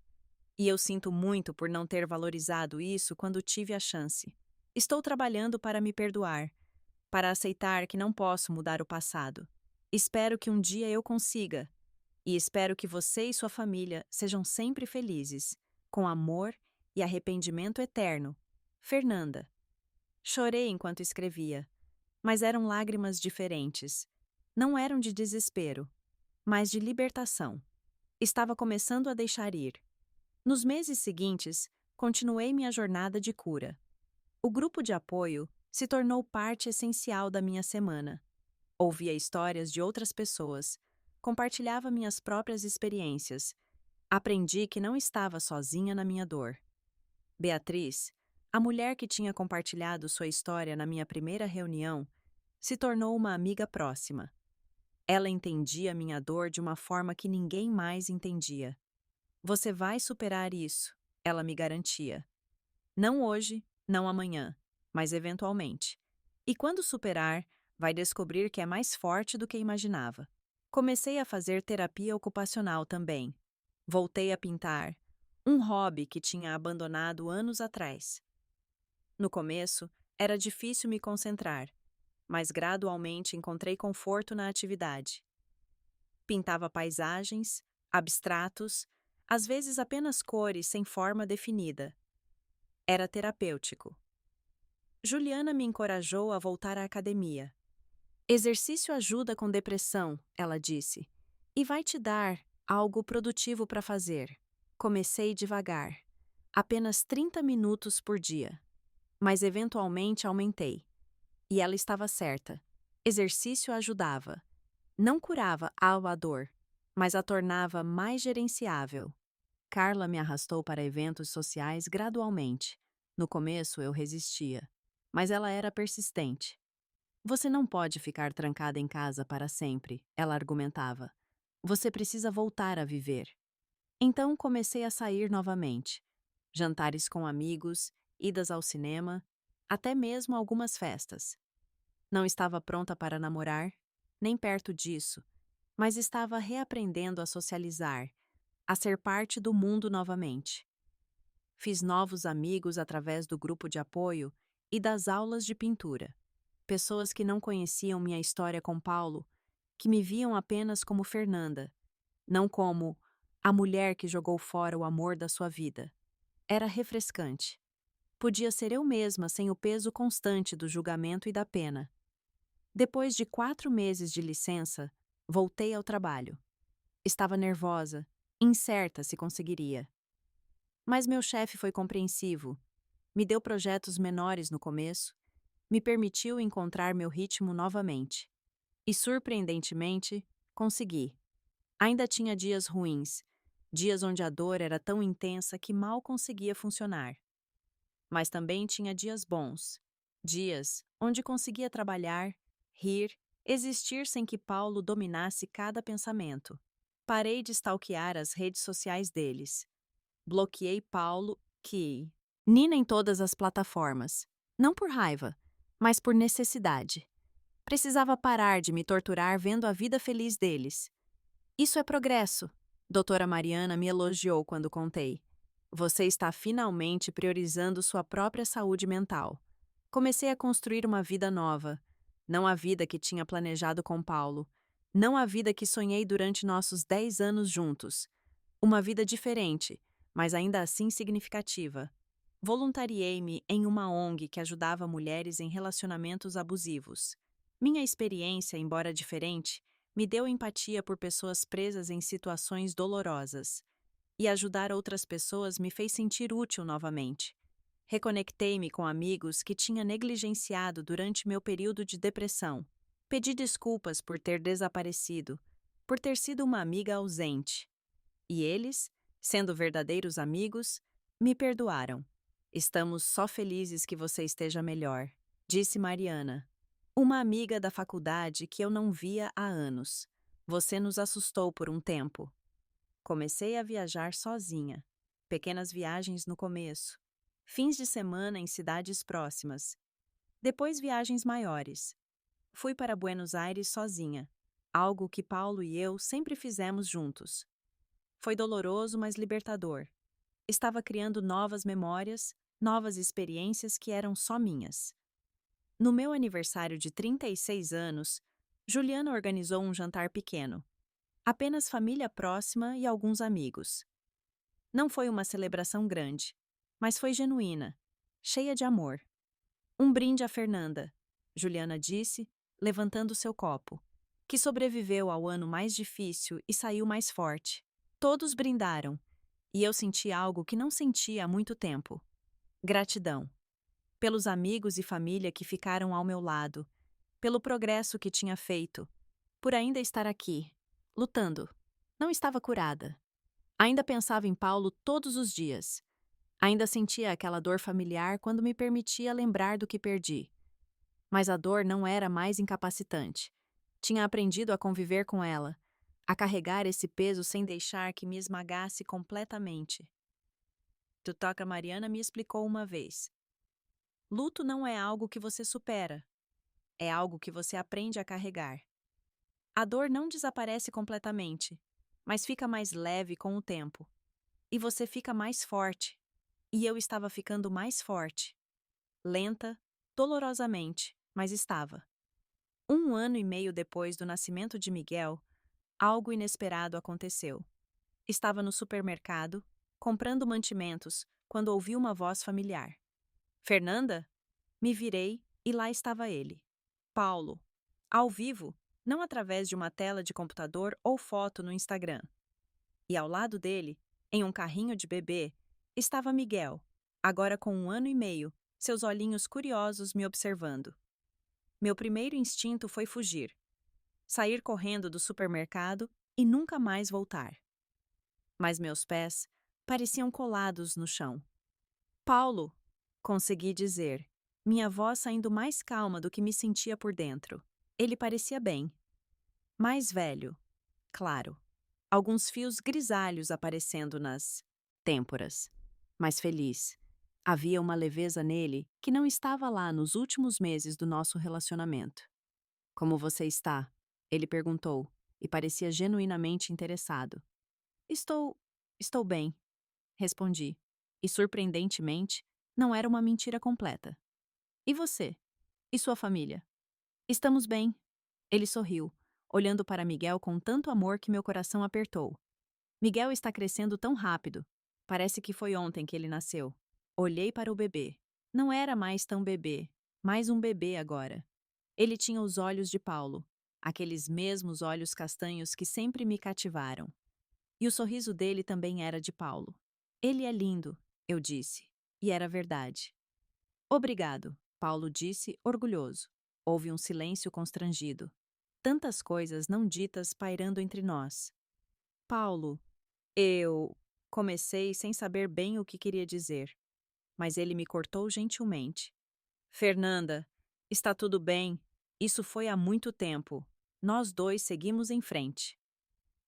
E eu sinto muito por não ter valorizado isso quando tive a chance. Estou trabalhando para me perdoar, para aceitar que não posso mudar o passado. Espero que um dia eu consiga. E espero que você e sua família sejam sempre felizes, com amor e arrependimento eterno. Fernanda. Chorei enquanto escrevia, mas eram lágrimas diferentes. Não eram de desespero, mas de libertação. Estava começando a deixar ir. Nos meses seguintes, continuei minha jornada de cura. O grupo de apoio se tornou parte essencial da minha semana. Ouvia histórias de outras pessoas, compartilhava minhas próprias experiências. Aprendi que não estava sozinha na minha dor. Beatriz, a mulher que tinha compartilhado sua história na minha primeira reunião, se tornou uma amiga próxima. Ela entendia minha dor de uma forma que ninguém mais entendia. Você vai superar isso, ela me garantia. Não hoje, não amanhã, mas eventualmente. E quando superar, vai descobrir que é mais forte do que imaginava. Comecei a fazer terapia ocupacional também. Voltei a pintar, um hobby que tinha abandonado anos atrás. No começo, era difícil me concentrar, mas gradualmente encontrei conforto na atividade. Pintava paisagens, abstratos, às vezes apenas cores sem forma definida. Era terapêutico. Juliana me encorajou a voltar à academia. Exercício ajuda com depressão, ela disse, e vai te dar algo produtivo para fazer. Comecei devagar, apenas 30 minutos por dia, mas eventualmente aumentei. E ela estava certa. Exercício ajudava. Não curava a dor, mas a tornava mais gerenciável. Carla me arrastou para eventos sociais gradualmente. No começo eu resistia, mas ela era persistente. Você não pode ficar trancada em casa para sempre, ela argumentava. Você precisa voltar a viver. Então comecei a sair novamente. Jantares com amigos, idas ao cinema, até mesmo algumas festas. Não estava pronta para namorar, nem perto disso, mas estava reaprendendo a socializar, a ser parte do mundo novamente. Fiz novos amigos através do grupo de apoio e das aulas de pintura. Pessoas que não conheciam minha história com Paulo, que me viam apenas como Fernanda, não como a mulher que jogou fora o amor da sua vida. Era refrescante. Podia ser eu mesma sem o peso constante do julgamento e da pena. Depois de 4 meses de licença, voltei ao trabalho. Estava nervosa, incerta se conseguiria. Mas meu chefe foi compreensivo. Me deu projetos menores no começo, me permitiu encontrar meu ritmo novamente. E, surpreendentemente, consegui. Ainda tinha dias ruins, dias onde a dor era tão intensa que mal conseguia funcionar. Mas também tinha dias bons, dias onde conseguia trabalhar, rir, existir sem que Paulo dominasse cada pensamento. Parei de stalkear as redes sociais deles. Bloqueei Paulo, Nina em todas as plataformas. Não por raiva, mas por necessidade. Precisava parar de me torturar vendo a vida feliz deles. Isso é progresso, doutora Mariana me elogiou quando contei. Você está finalmente priorizando sua própria saúde mental. Comecei a construir uma vida nova. Não a vida que tinha planejado com Paulo. Não a vida que sonhei durante nossos 10 anos juntos. Uma vida diferente, mas ainda assim significativa. Voluntariei-me em uma ONG que ajudava mulheres em relacionamentos abusivos. Minha experiência, embora diferente, me deu empatia por pessoas presas em situações dolorosas. E ajudar outras pessoas me fez sentir útil novamente. Reconectei-me com amigos que tinha negligenciado durante meu período de depressão. Pedi desculpas por ter desaparecido, por ter sido uma amiga ausente. E eles, sendo verdadeiros amigos, me perdoaram. Estamos só felizes que você esteja melhor, disse Mariana, uma amiga da faculdade que eu não via há anos. Você nos assustou por um tempo. Comecei a viajar sozinha. Pequenas viagens no começo. Fins de semana em cidades próximas. Depois viagens maiores. Fui para Buenos Aires sozinha, algo que Paulo e eu sempre fizemos juntos. Foi doloroso, mas libertador. Estava criando novas memórias, novas experiências que eram só minhas. No meu aniversário de 36 anos, Juliana organizou um jantar pequeno. Apenas família próxima e alguns amigos. Não foi uma celebração grande, mas foi genuína, cheia de amor. Um brinde a Fernanda, Juliana disse, levantando seu copo, que sobreviveu ao ano mais difícil e saiu mais forte. Todos brindaram, e eu senti algo que não sentia há muito tempo. Gratidão. Pelos amigos e família que ficaram ao meu lado, pelo progresso que tinha feito, por ainda estar aqui, lutando. Não estava curada. Ainda pensava em Paulo todos os dias. Ainda sentia aquela dor familiar quando me permitia lembrar do que perdi. Mas a dor não era mais incapacitante. Tinha aprendido a conviver com ela, a carregar esse peso sem deixar que me esmagasse completamente. Tutoca Mariana me explicou uma vez. Luto não é algo que você supera. É algo que você aprende a carregar. A dor não desaparece completamente, mas fica mais leve com o tempo. E você fica mais forte. E eu estava ficando mais forte. Lenta, dolorosamente, mas estava. 1 ano e meio depois do nascimento de Miguel, algo inesperado aconteceu. Estava no supermercado, comprando mantimentos, quando ouvi uma voz familiar. Fernanda? Me virei e lá estava ele. Paulo. Ao vivo, não através de uma tela de computador ou foto no Instagram. E ao lado dele, em um carrinho de bebê, estava Miguel, agora com 1 ano e meio, seus olhinhos curiosos me observando. Meu primeiro instinto foi fugir, sair correndo do supermercado e nunca mais voltar. Mas meus pés pareciam colados no chão. Paulo, consegui dizer, minha voz saindo mais calma do que me sentia por dentro. Ele parecia bem. Mais velho, claro. Alguns fios grisalhos aparecendo nas têmporas. Mas feliz. Havia uma leveza nele que não estava lá nos últimos meses do nosso relacionamento. Como você está? Ele perguntou, e parecia genuinamente interessado. Estou. Estou bem, respondi. E surpreendentemente, não era uma mentira completa. E você? E sua família? Estamos bem. Ele sorriu, olhando para Miguel com tanto amor que meu coração apertou. Miguel está crescendo tão rápido. Parece que foi ontem que ele nasceu. Olhei para o bebê. Não era mais tão bebê, mais um bebê agora. Ele tinha os olhos de Paulo, aqueles mesmos olhos castanhos que sempre me cativaram. E o sorriso dele também era de Paulo. Ele é lindo, eu disse. E era verdade. Obrigado, Paulo disse, orgulhoso. Houve um silêncio constrangido. Tantas coisas não ditas pairando entre nós. Paulo, eu comecei sem saber bem o que queria dizer, mas ele me cortou gentilmente. Fernanda, está tudo bem. Isso foi há muito tempo. Nós dois seguimos em frente.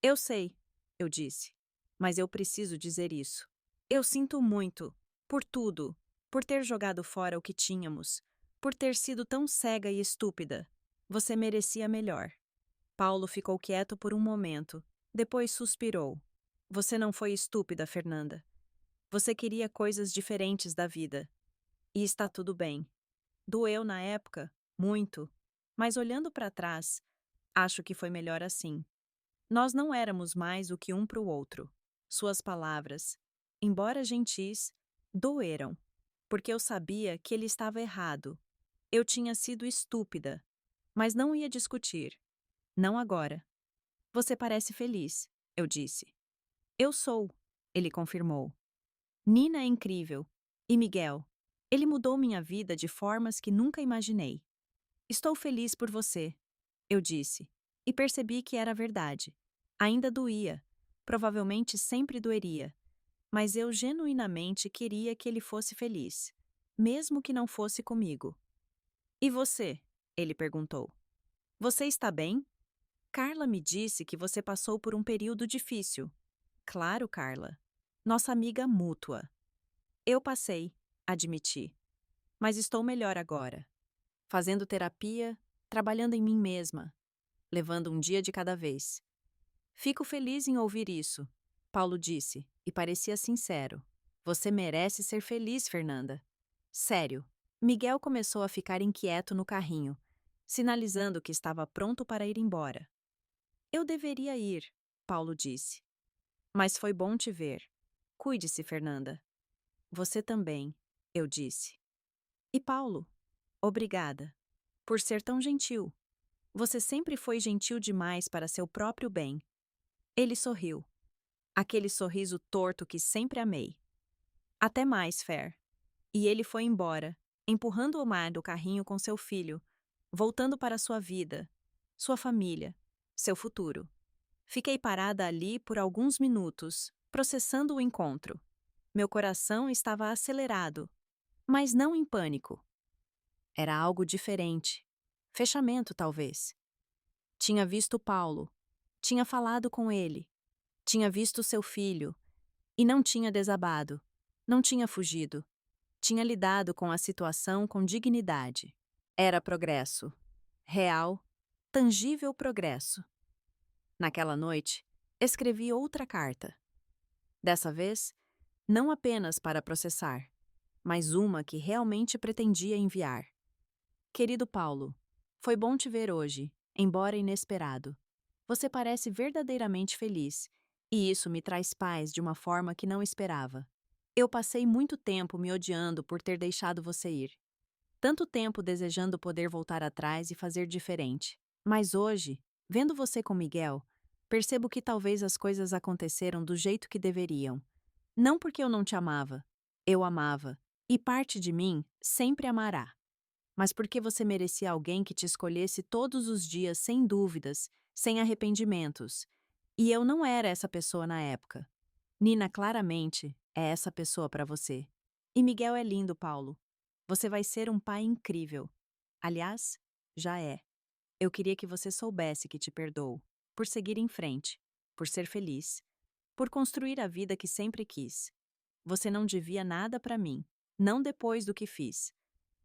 Eu sei, eu disse, mas eu preciso dizer isso. Eu sinto muito, por tudo, por ter jogado fora o que tínhamos, por ter sido tão cega e estúpida. Você merecia melhor. Paulo ficou quieto por um momento, depois suspirou. Você não foi estúpida, Fernanda. Você queria coisas diferentes da vida. E está tudo bem. Doeu na época, muito, mas olhando para trás, acho que foi melhor assim. Nós não éramos mais o que um para o outro. Suas palavras, embora gentis, doeram, porque eu sabia que ele estava errado. Eu tinha sido estúpida, mas não ia discutir. Não agora. Você parece feliz, eu disse. Eu sou, ele confirmou. Nina é incrível. E Miguel? Ele mudou minha vida de formas que nunca imaginei. Estou feliz por você, eu disse, e percebi que era verdade. Ainda doía, provavelmente sempre doeria, mas eu genuinamente queria que ele fosse feliz, mesmo que não fosse comigo. E você? Ele perguntou. Você está bem? Carla me disse que você passou por um período difícil. Claro, Carla. Nossa amiga mútua. Eu passei, admiti. Mas estou melhor agora. Fazendo terapia, trabalhando em mim mesma, levando um dia de cada vez. Fico feliz em ouvir isso, Paulo disse, e parecia sincero. Você merece ser feliz, Fernanda. Sério. Miguel começou a ficar inquieto no carrinho, sinalizando que estava pronto para ir embora. Eu deveria ir, Paulo disse. Mas foi bom te ver. Cuide-se, Fernanda. Você também, eu disse. E Paulo? Obrigada. Por ser tão gentil. Você sempre foi gentil demais para seu próprio bem. Ele sorriu. Aquele sorriso torto que sempre amei. Até mais, Fer. E ele foi embora, empurrando o mar do carrinho com seu filho, voltando para sua vida, sua família, seu futuro. Fiquei parada ali por alguns minutos, processando o encontro. Meu coração estava acelerado, mas não em pânico. Era algo diferente. Fechamento, talvez. Tinha visto Paulo. Tinha falado com ele. Tinha visto seu filho. E não tinha desabado. Não tinha fugido. Tinha lidado com a situação com dignidade. Era progresso. Real, tangível progresso. Naquela noite, Escrevi outra carta. Dessa vez, não apenas para processar, mas uma que realmente pretendia enviar. Querido Paulo, foi bom te ver hoje, embora inesperado. Você parece verdadeiramente feliz, e isso me traz paz de uma forma que não esperava. Eu passei muito tempo me odiando por ter deixado você ir. Tanto tempo desejando poder voltar atrás e fazer diferente. Mas hoje, vendo você com Miguel, percebo que talvez as coisas aconteceram do jeito que deveriam. Não porque eu não te amava. Eu amava, e parte de mim sempre amará. Mas porque você merecia alguém que te escolhesse todos os dias sem dúvidas, sem arrependimentos. E eu não era essa pessoa na época. Nina claramente é essa pessoa para você. E Miguel é lindo, Paulo. Você vai ser um pai incrível. Aliás, já é. Eu queria que você soubesse que te perdoo, por seguir em frente, por ser feliz, por construir a vida que sempre quis. Você não devia nada para mim, não depois do que fiz.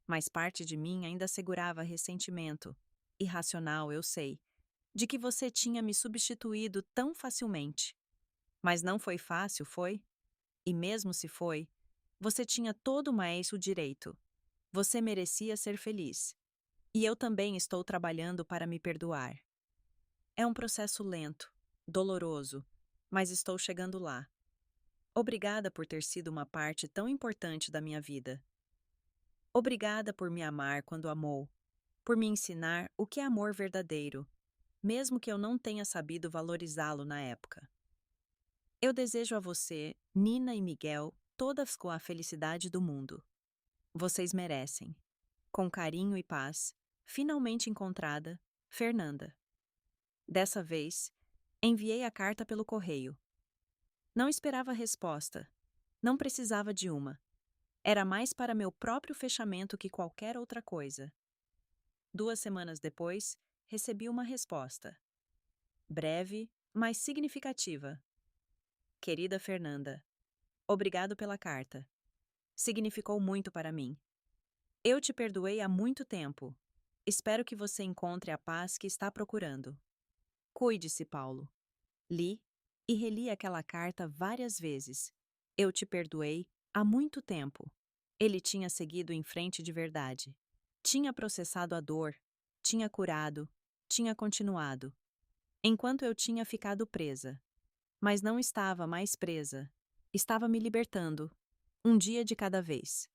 Mas parte de mim ainda segurava ressentimento. Irracional, eu sei, de que você tinha me substituído tão facilmente. Mas não foi fácil, foi? E mesmo se foi, você tinha todo mais o direito. Você merecia ser feliz. E eu também estou trabalhando para me perdoar. É um processo lento, doloroso, mas estou chegando lá. Obrigada por ter sido uma parte tão importante da minha vida. Obrigada por me amar quando amou, por me ensinar o que é amor verdadeiro, mesmo que eu não tenha sabido valorizá-lo na época. Eu desejo a você, Nina e Miguel, todas com a felicidade do mundo. Vocês merecem. Com carinho e paz, finalmente encontrada, Fernanda. Dessa vez, enviei a carta pelo correio. Não esperava resposta. Não precisava de uma. Era mais para meu próprio fechamento que qualquer outra coisa. 2 semanas depois, recebi uma resposta. Breve, mas significativa. Querida Fernanda, obrigado pela carta. Significou muito para mim. Eu te perdoei há muito tempo. Espero que você encontre a paz que está procurando. Cuide-se, Paulo. Li e reli aquela carta várias vezes. Eu te perdoei há muito tempo. Ele tinha seguido em frente de verdade. Tinha processado a dor, tinha curado, tinha continuado. Enquanto eu tinha ficado presa. Mas não estava mais presa. Estava me libertando. Um dia de cada vez.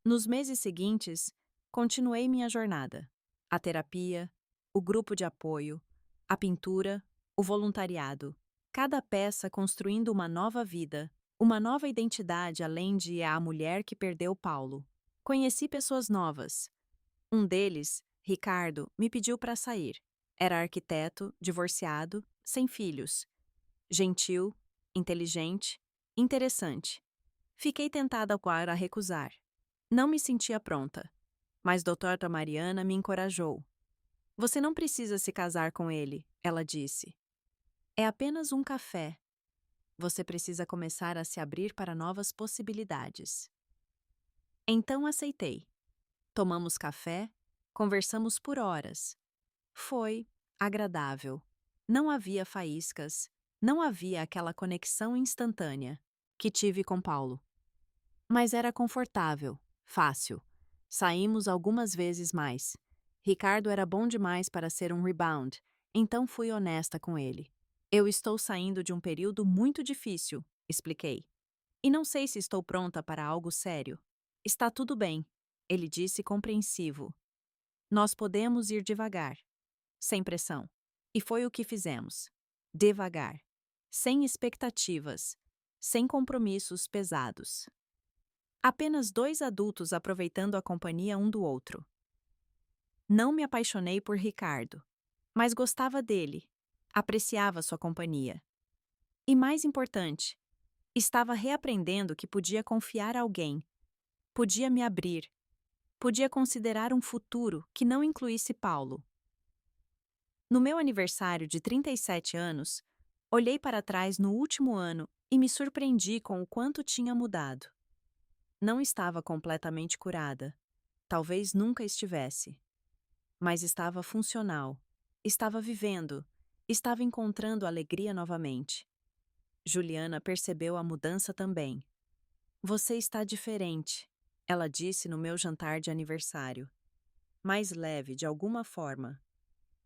Nos meses seguintes, continuei minha jornada. A terapia, o grupo de apoio, a pintura, o voluntariado. Cada peça construindo uma nova vida, uma nova identidade além de a mulher que perdeu Paulo. Conheci pessoas novas. Um deles, Ricardo, me pediu para sair. Era arquiteto, divorciado, sem filhos. Gentil, inteligente, interessante. Fiquei tentada a recusar. Não me sentia pronta. Mas doutora Mariana me encorajou. Você não precisa se casar com ele, ela disse. É apenas um café. Você precisa começar a se abrir para novas possibilidades. Então aceitei. Tomamos café, conversamos por horas. Foi agradável. Não havia faíscas, não havia aquela conexão instantânea que tive com Paulo. Mas era confortável, fácil. Saímos algumas vezes mais. Ricardo era bom demais para ser um rebound, então fui honesta com ele. Eu estou saindo de um período muito difícil, expliquei. E não sei se estou pronta para algo sério. Está tudo bem, ele disse compreensivo. Nós podemos ir devagar, sem pressão. E foi o que fizemos. Devagar. Sem expectativas. Sem compromissos pesados. Apenas 2 adultos aproveitando a companhia um do outro. Não me apaixonei por Ricardo, mas gostava dele, apreciava sua companhia. E mais importante, estava reaprendendo que podia confiar a alguém, podia me abrir, podia considerar um futuro que não incluísse Paulo. No meu aniversário de 37 anos, olhei para trás no último ano e me surpreendi com o quanto tinha mudado. Não estava completamente curada. Talvez nunca estivesse. Mas estava funcional. Estava vivendo. Estava encontrando alegria novamente. Juliana percebeu a mudança também. Você está diferente, ela disse no meu jantar de aniversário. Mais leve, de alguma forma.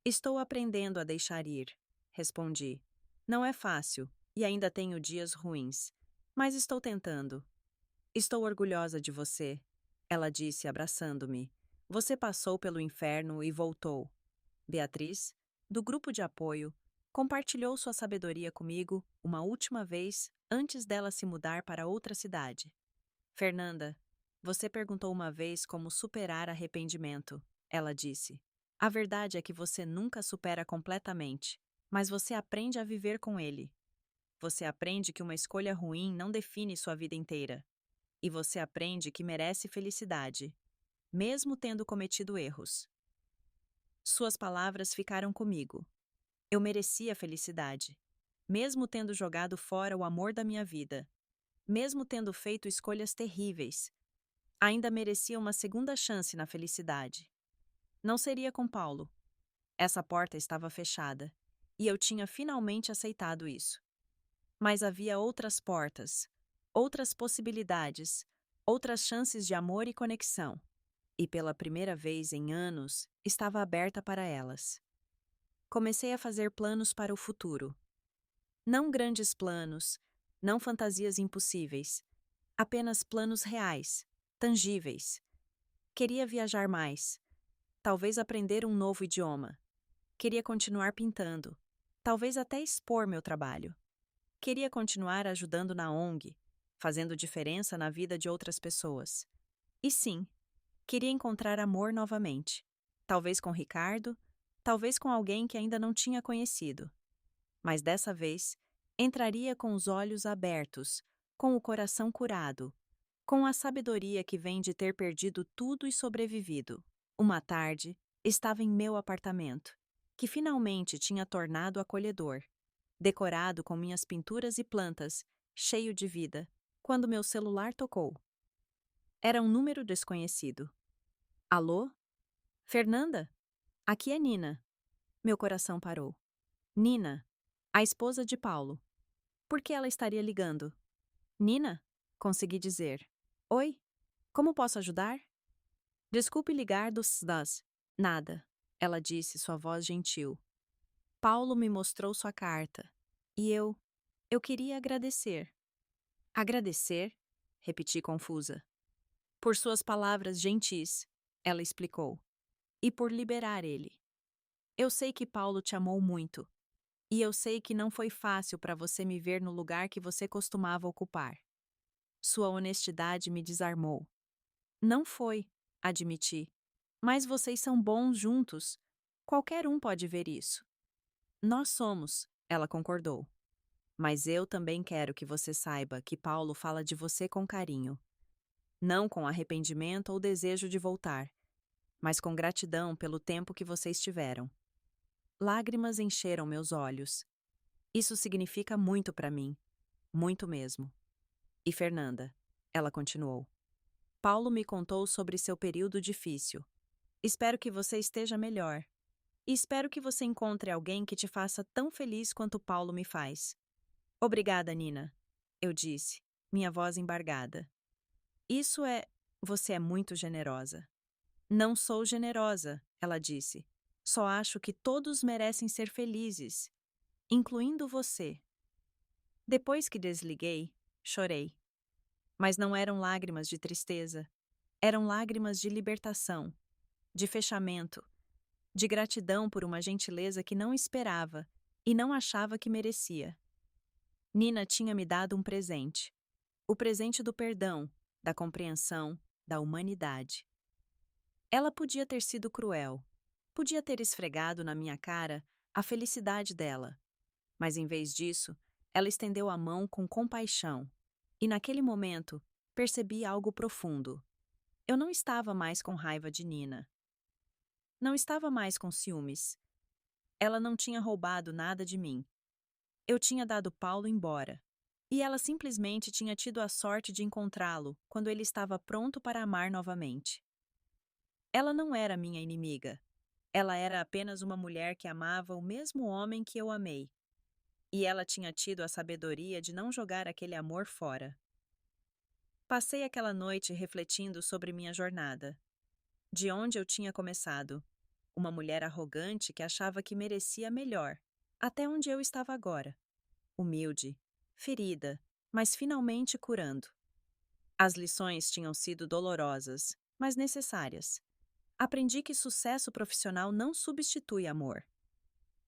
Estou aprendendo a deixar ir, respondi. Não é fácil, e ainda tenho dias ruins. Mas estou tentando. Estou orgulhosa de você, ela disse, abraçando-me. Você passou pelo inferno e voltou. Beatriz, do grupo de apoio, compartilhou sua sabedoria comigo uma última vez antes dela se mudar para outra cidade. Fernanda, você perguntou uma vez como superar arrependimento, ela disse. A verdade é que você nunca supera completamente, mas você aprende a viver com ele. Você aprende que uma escolha ruim não define sua vida inteira. E você aprende que merece felicidade, mesmo tendo cometido erros. Suas palavras ficaram comigo. Eu merecia felicidade, mesmo tendo jogado fora o amor da minha vida, mesmo tendo feito escolhas terríveis. Ainda merecia uma segunda chance na felicidade. Não seria com Paulo. Essa porta estava fechada, e eu tinha finalmente aceitado isso. Mas havia outras portas, outras possibilidades, outras chances de amor e conexão. E pela primeira vez em anos, estava aberta para elas. Comecei a fazer planos para o futuro. Não grandes planos, não fantasias impossíveis, apenas planos reais, tangíveis. Queria viajar mais, talvez aprender um novo idioma. Queria continuar pintando, talvez até expor meu trabalho. Queria continuar ajudando na ONG, fazendo diferença na vida de outras pessoas. E sim, queria encontrar amor novamente. Talvez com Ricardo, talvez com alguém que ainda não tinha conhecido. Mas dessa vez, entraria com os olhos abertos, com o coração curado, com a sabedoria que vem de ter perdido tudo e sobrevivido. Uma tarde, estava em meu apartamento, que finalmente tinha tornado acolhedor, decorado com minhas pinturas e plantas, cheio de vida, quando meu celular tocou. Era um número desconhecido. Alô? Fernanda? Aqui é Nina. Meu coração parou. Nina, a esposa de Paulo. Por que ela estaria ligando? Nina? Consegui dizer. Oi? Como posso ajudar? Desculpe ligar das. Nada, ela disse, sua voz gentil. Paulo me mostrou sua carta. E eu queria agradecer. Agradecer? Repeti confusa. Por suas palavras gentis, ela explicou. E por liberar ele. Eu sei que Paulo te amou muito. E eu sei que não foi fácil para você me ver no lugar que você costumava ocupar. Sua honestidade me desarmou. Não foi, admiti. Mas vocês são bons juntos. Qualquer um pode ver isso. Nós somos, ela concordou. Mas eu também quero que você saiba que Paulo fala de você com carinho. Não com arrependimento ou desejo de voltar, mas com gratidão pelo tempo que vocês tiveram. Lágrimas encheram meus olhos. Isso significa muito para mim. Muito mesmo. E Fernanda, ela continuou. Paulo me contou sobre seu período difícil. Espero que você esteja melhor. E espero que você encontre alguém que te faça tão feliz quanto Paulo me faz. Obrigada, Nina, eu disse, minha voz embargada. Isso é... Você é muito generosa. Não sou generosa, ela disse. Só acho que todos merecem ser felizes, incluindo você. Depois que desliguei, chorei. Mas não eram lágrimas de tristeza. Eram lágrimas de libertação, de fechamento, de gratidão por uma gentileza que não esperava e não achava que merecia. Nina tinha me dado um presente. O presente do perdão, da compreensão, da humanidade. Ela podia ter sido cruel. Podia ter esfregado na minha cara a felicidade dela. Mas em vez disso, ela estendeu a mão com compaixão. E naquele momento, percebi algo profundo. Eu não estava mais com raiva de Nina. Não estava mais com ciúmes. Ela não tinha roubado nada de mim. Eu tinha dado Paulo embora. E ela simplesmente tinha tido a sorte de encontrá-lo quando ele estava pronto para amar novamente. Ela não era minha inimiga. Ela era apenas uma mulher que amava o mesmo homem que eu amei, e ela tinha tido a sabedoria de não jogar aquele amor fora. Passei aquela noite refletindo sobre minha jornada, de onde eu tinha começado, uma mulher arrogante que achava que merecia melhor, até onde eu estava agora, humilde, ferida, mas finalmente curando. As lições tinham sido dolorosas, mas necessárias. Aprendi que sucesso profissional não substitui amor.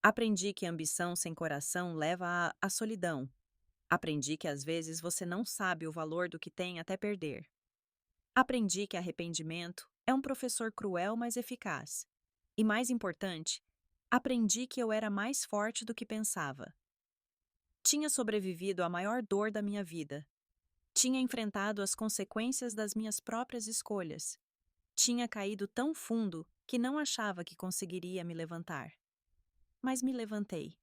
Aprendi que ambição sem coração leva à solidão. Aprendi que às vezes você não sabe o valor do que tem até perder. Aprendi que arrependimento é um professor cruel, mas eficaz. E mais importante, aprendi que eu era mais forte do que pensava. Tinha sobrevivido à maior dor da minha vida. Tinha enfrentado as consequências das minhas próprias escolhas. Tinha caído tão fundo que não achava que conseguiria me levantar. Mas me levantei.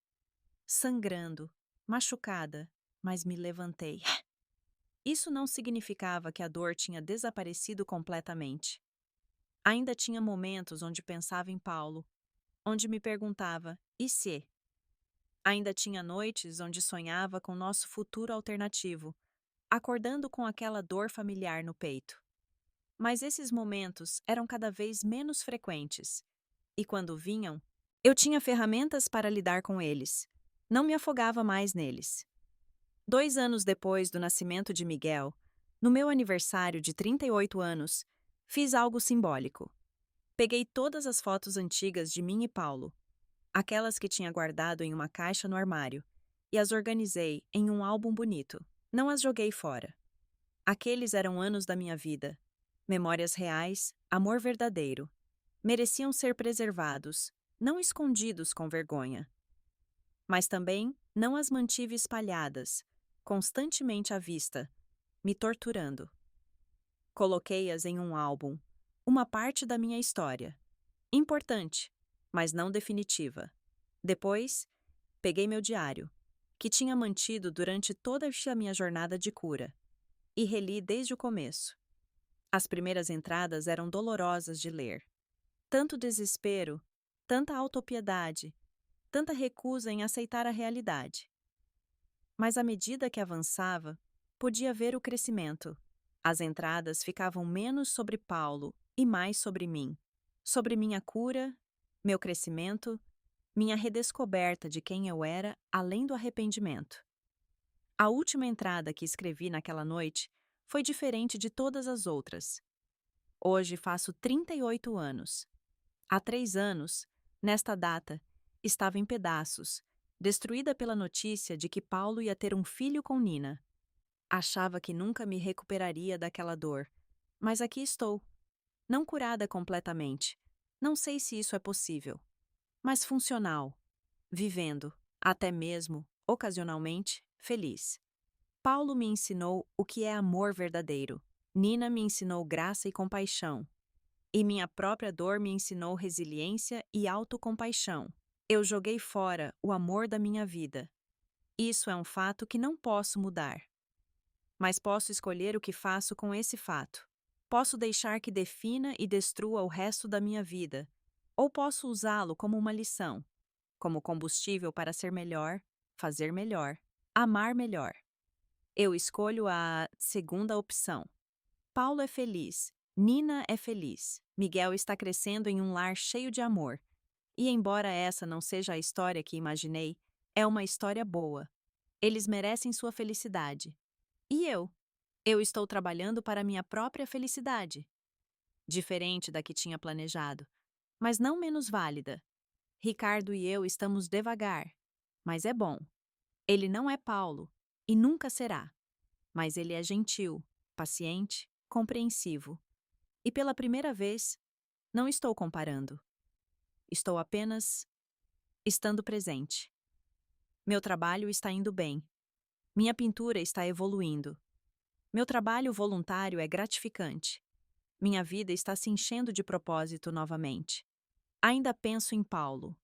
Sangrando, machucada, mas me levantei. Isso não significava que a dor tinha desaparecido completamente. Ainda tinha momentos onde pensava em Paulo, onde me perguntava, e se? Ainda tinha noites onde sonhava com nosso futuro alternativo, acordando com aquela dor familiar no peito. Mas esses momentos eram cada vez menos frequentes, e quando vinham, eu tinha ferramentas para lidar com eles. Não me afogava mais neles. 2 anos depois do nascimento de Miguel, no meu aniversário de 38 anos, fiz algo simbólico. Peguei todas as fotos antigas de mim e Paulo, aquelas que tinha guardado em uma caixa no armário, e as organizei em um álbum bonito. Não as joguei fora. Aqueles eram anos da minha vida. Memórias reais, amor verdadeiro. Mereciam ser preservados, não escondidos com vergonha. Mas também não as mantive espalhadas, constantemente à vista, me torturando. Coloquei-as em um álbum, uma parte da minha história. Importante, mas não definitiva. Depois, peguei meu diário, que tinha mantido durante toda a minha jornada de cura, e reli desde o começo. As primeiras entradas eram dolorosas de ler. Tanto desespero, tanta autopiedade, tanta recusa em aceitar a realidade. Mas à medida que avançava, podia ver o crescimento. As entradas ficavam menos sobre Paulo e mais sobre mim, sobre minha cura, meu crescimento, minha redescoberta de quem eu era além do arrependimento. A última entrada que escrevi naquela noite foi diferente de todas as outras. Hoje faço 38 anos. Há 3 anos, nesta data, estava em pedaços, destruída pela notícia de que Paulo ia ter um filho com Nina. Achava que nunca me recuperaria daquela dor, mas aqui estou. Não curada completamente. Não sei se isso é possível. Mas funcional. Vivendo, até mesmo, ocasionalmente, feliz. Paulo me ensinou o que é amor verdadeiro. Nina me ensinou graça e compaixão. E minha própria dor me ensinou resiliência e autocompaixão. Eu joguei fora o amor da minha vida. Isso é um fato que não posso mudar. Mas posso escolher o que faço com esse fato. Posso deixar que defina e destrua o resto da minha vida, ou posso usá-lo como uma lição, como combustível para ser melhor, fazer melhor, amar melhor. Eu escolho a segunda opção. Paulo é feliz, Nina é feliz, Miguel está crescendo em um lar cheio de amor. E embora essa não seja a história que imaginei, é uma história boa. Eles merecem sua felicidade. E eu? Eu estou trabalhando para minha própria felicidade. Diferente da que tinha planejado, mas não menos válida. Ricardo e eu estamos devagar, mas é bom. Ele não é Paulo, e nunca será. Mas ele é gentil, paciente, compreensivo. E pela primeira vez, não estou comparando. Estou apenas estando presente. Meu trabalho está indo bem. Minha pintura está evoluindo. Meu trabalho voluntário é gratificante. Minha vida está se enchendo de propósito novamente. Ainda penso em Paulo.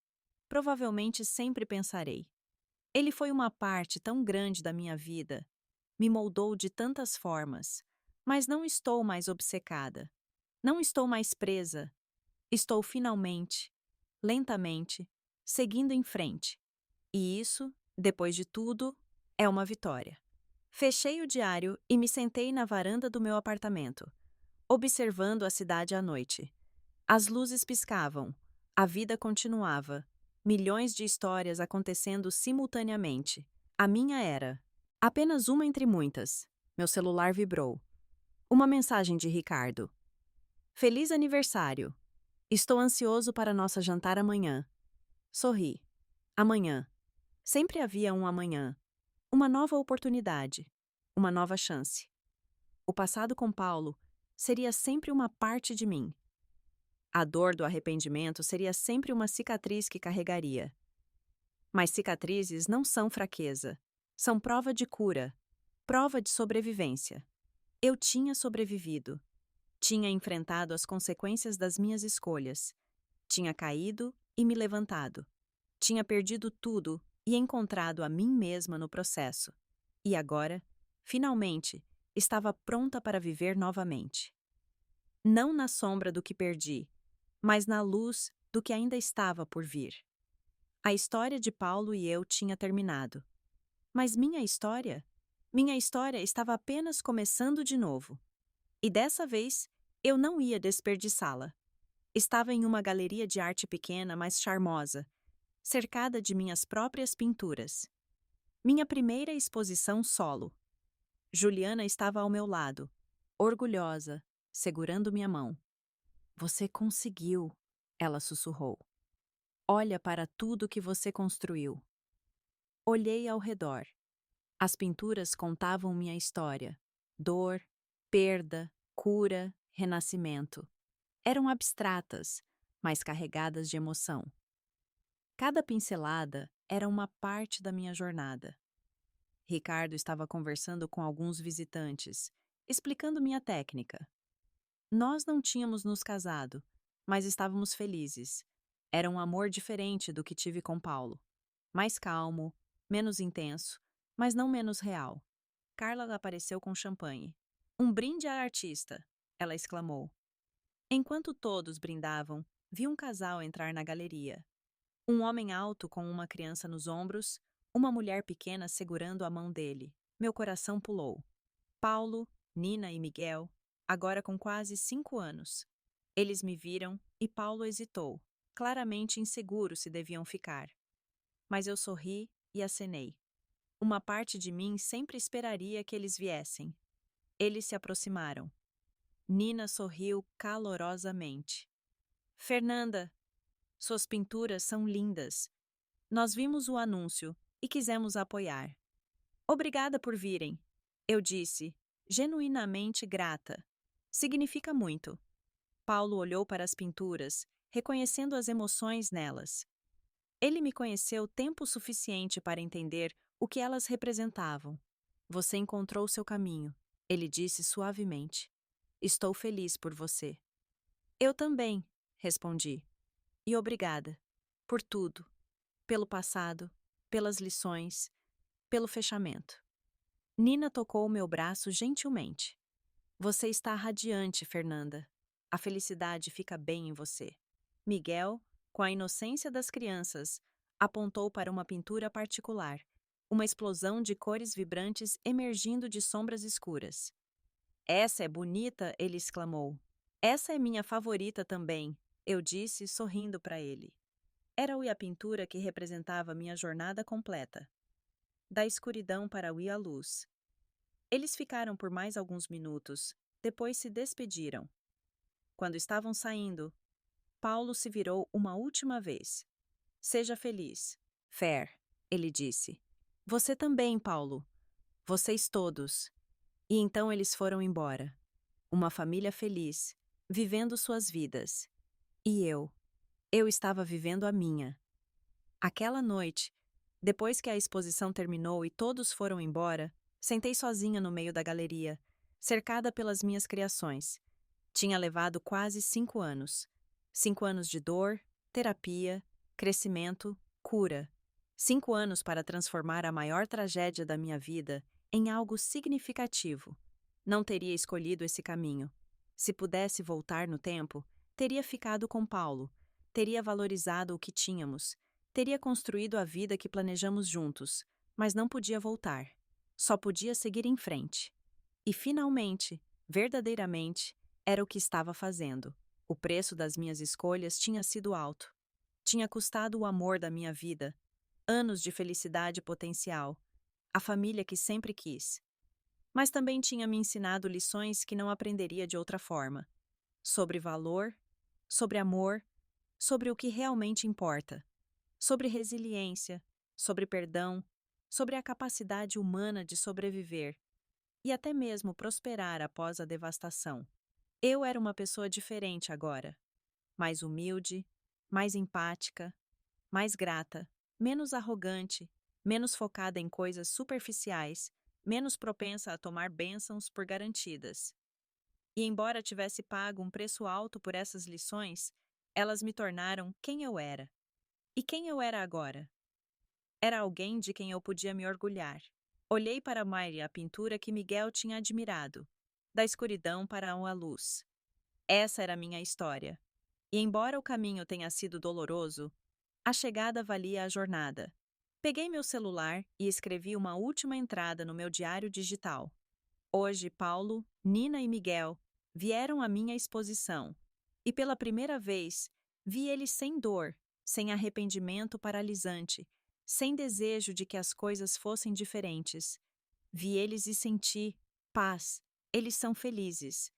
Provavelmente sempre pensarei. Ele foi uma parte tão grande da minha vida. Me moldou de tantas formas. Mas não estou mais obcecada. Não estou mais presa. Estou finalmente lentamente, seguindo em frente. E isso, depois de tudo, é uma vitória. Fechei o diário e me sentei na varanda do meu apartamento, observando a cidade à noite. As luzes piscavam, a vida continuava, milhões de histórias acontecendo simultaneamente. A minha era apenas uma entre muitas. Meu celular vibrou. Uma mensagem de Ricardo. Feliz aniversário! Estou ansioso para nossa jantar amanhã. Sorri. Amanhã. Sempre havia um amanhã. Uma nova oportunidade. Uma nova chance. O passado com Paulo seria sempre uma parte de mim. A dor do arrependimento seria sempre uma cicatriz que carregaria. Mas cicatrizes não são fraqueza. São prova de cura. Prova de sobrevivência. Eu tinha sobrevivido. Tinha enfrentado as consequências das minhas escolhas. Tinha caído e me levantado. Tinha perdido tudo e encontrado a mim mesma no processo. E agora, finalmente, estava pronta para viver novamente. Não na sombra do que perdi, mas na luz do que ainda estava por vir. A história de Paulo e eu tinha terminado. Mas minha história? Minha história estava apenas começando de novo. E dessa vez, eu não ia desperdiçá-la. Estava em uma galeria de arte pequena, mas charmosa, cercada de minhas próprias pinturas. Minha primeira exposição solo. Juliana estava ao meu lado, orgulhosa, segurando minha mão. Você conseguiu, ela sussurrou. Olha para tudo que você construiu. Olhei ao redor. As pinturas contavam minha história. Dor, perda, cura, renascimento. Eram abstratas, mas carregadas de emoção. Cada pincelada era uma parte da minha jornada. Ricardo estava conversando com alguns visitantes, explicando minha técnica. Nós não tínhamos nos casado, mas estávamos felizes. Era um amor diferente do que tive com Paulo. Mais calmo, menos intenso, mas não menos real. Carla apareceu com champanhe. Um brinde à artista, ela exclamou. Enquanto todos brindavam, vi um casal entrar na galeria. Um homem alto com uma criança nos ombros, uma mulher pequena segurando a mão dele. Meu coração pulou. Paulo, Nina e Miguel, agora com quase 5 anos. Eles me viram e Paulo hesitou, claramente inseguro se deviam ficar. Mas eu sorri e acenei. Uma parte de mim sempre esperaria que eles viessem. Eles se aproximaram. Nina sorriu calorosamente. Fernanda, suas pinturas são lindas. Nós vimos o anúncio e quisemos apoiar. Obrigada por virem, eu disse, genuinamente grata. Significa muito. Paulo olhou para as pinturas, reconhecendo as emoções nelas. Ele me conheceu tempo suficiente para entender o que elas representavam. Você encontrou seu caminho, ele disse suavemente. Estou feliz por você. Eu também, respondi. E obrigada. Por tudo. Pelo passado, pelas lições, pelo fechamento. Nina tocou meu braço gentilmente. Você está radiante, Fernanda. A felicidade fica bem em você. Miguel, com a inocência das crianças, apontou para uma pintura particular, uma explosão de cores vibrantes emergindo de sombras escuras. Essa é bonita, ele exclamou. Essa é minha favorita também, eu disse, sorrindo para ele. Era a pintura que representava minha jornada completa. Da escuridão para a luz. Eles ficaram por mais alguns minutos, depois se despediram. Quando estavam saindo, Paulo se virou uma última vez. Seja feliz. Fer, ele disse. Você também, Paulo. Vocês todos. E então eles foram embora. Uma família feliz, vivendo suas vidas. E eu estava vivendo a minha. Aquela noite, depois que a exposição terminou e todos foram embora, sentei sozinha no meio da galeria, cercada pelas minhas criações. Tinha levado quase 5 anos. 5 anos de dor, terapia, crescimento, cura. 5 anos para transformar a maior tragédia da minha vida em algo significativo. Não teria escolhido esse caminho. Se pudesse voltar no tempo, teria ficado com Paulo. teria valorizado o que tínhamos, teria construído a vida que planejamos juntos, mas não podia voltar. Só podia seguir em frente. E finalmente, verdadeiramente, era o que estava fazendo. O preço das minhas escolhas tinha sido alto. Tinha custado o amor da minha vida, anos de felicidade potencial, a família que sempre quis. Mas também tinha me ensinado lições que não aprenderia de outra forma. Sobre valor, sobre amor, sobre o que realmente importa. Sobre resiliência, sobre perdão, sobre a capacidade humana de sobreviver e até mesmo prosperar após a devastação. Eu era uma pessoa diferente agora, mais humilde, mais empática, mais grata, menos arrogante, menos focada em coisas superficiais, menos propensa a tomar bênçãos por garantidas. E embora tivesse pago um preço alto por essas lições, elas me tornaram quem eu era. E quem eu era agora? Era alguém de quem eu podia me orgulhar. Olhei para Maria, a pintura que Miguel tinha admirado, da escuridão para a luz. Essa era a minha história. E embora o caminho tenha sido doloroso, a chegada valia a jornada. Peguei meu celular e escrevi uma última entrada no meu diário digital. Hoje, Paulo, Nina e Miguel vieram à minha exposição. E pela primeira vez, vi eles sem dor, sem arrependimento paralisante, sem desejo de que as coisas fossem diferentes. Vi eles e senti paz. Eles são felizes.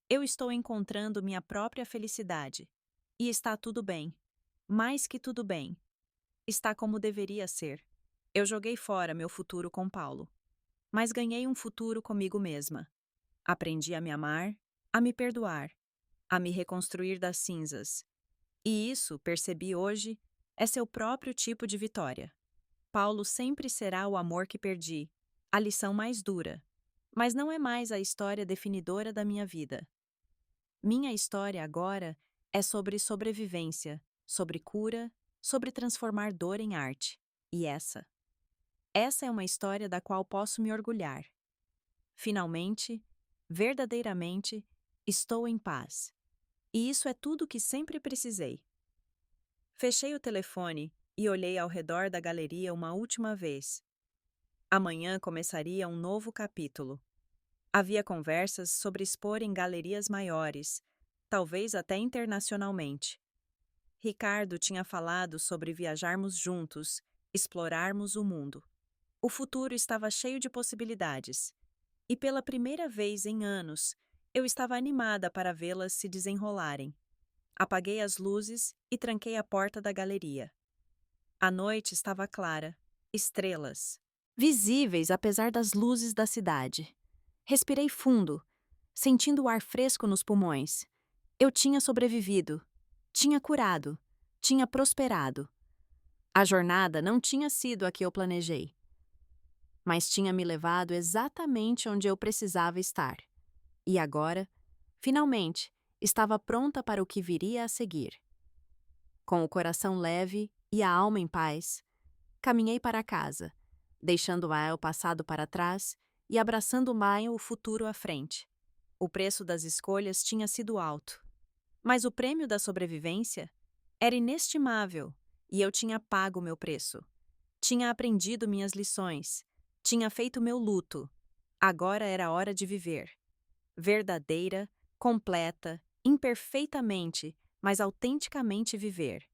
Eu estou encontrando minha própria felicidade. E está tudo bem. Mais que tudo bem. Está como deveria ser. Eu joguei fora meu futuro com Paulo. Mas ganhei um futuro comigo mesma. Aprendi a me amar, a me perdoar, a me reconstruir das cinzas. E isso, percebi hoje, é seu próprio tipo de vitória. Paulo sempre será o amor que perdi, a lição mais dura, mas não é mais a história definidora da minha vida. Minha história agora é sobre sobrevivência, sobre cura, sobre transformar dor em arte. E essa é uma história da qual posso me orgulhar. Finalmente, verdadeiramente, estou em paz. E isso é tudo o que sempre precisei. Fechei o telefone e olhei ao redor da galeria uma última vez. Amanhã começaria um novo capítulo. Havia conversas sobre expor em galerias maiores, talvez até internacionalmente. Ricardo tinha falado sobre viajarmos juntos, explorarmos o mundo. O futuro estava cheio de possibilidades. E pela primeira vez em anos, eu estava animada para vê-las se desenrolarem. Apaguei as luzes e tranquei a porta da galeria. A noite estava clara, estrelas, visíveis apesar das luzes da cidade. Respirei fundo, sentindo o ar fresco nos pulmões. Eu tinha sobrevivido, tinha curado, tinha prosperado. A jornada não tinha sido a que eu planejei, mas tinha me levado exatamente onde eu precisava estar. E agora, finalmente, estava pronta para o que viria a seguir. Com o coração leve e a alma em paz, caminhei para casa, deixando o passado para trás e abraçando o futuro à frente. O preço das escolhas tinha sido alto, mas o prêmio da sobrevivência era inestimável e eu tinha pago meu preço. Tinha aprendido minhas lições, tinha feito meu luto. Agora era hora de viver. Verdadeira, completa, imperfeitamente, mas autenticamente viver.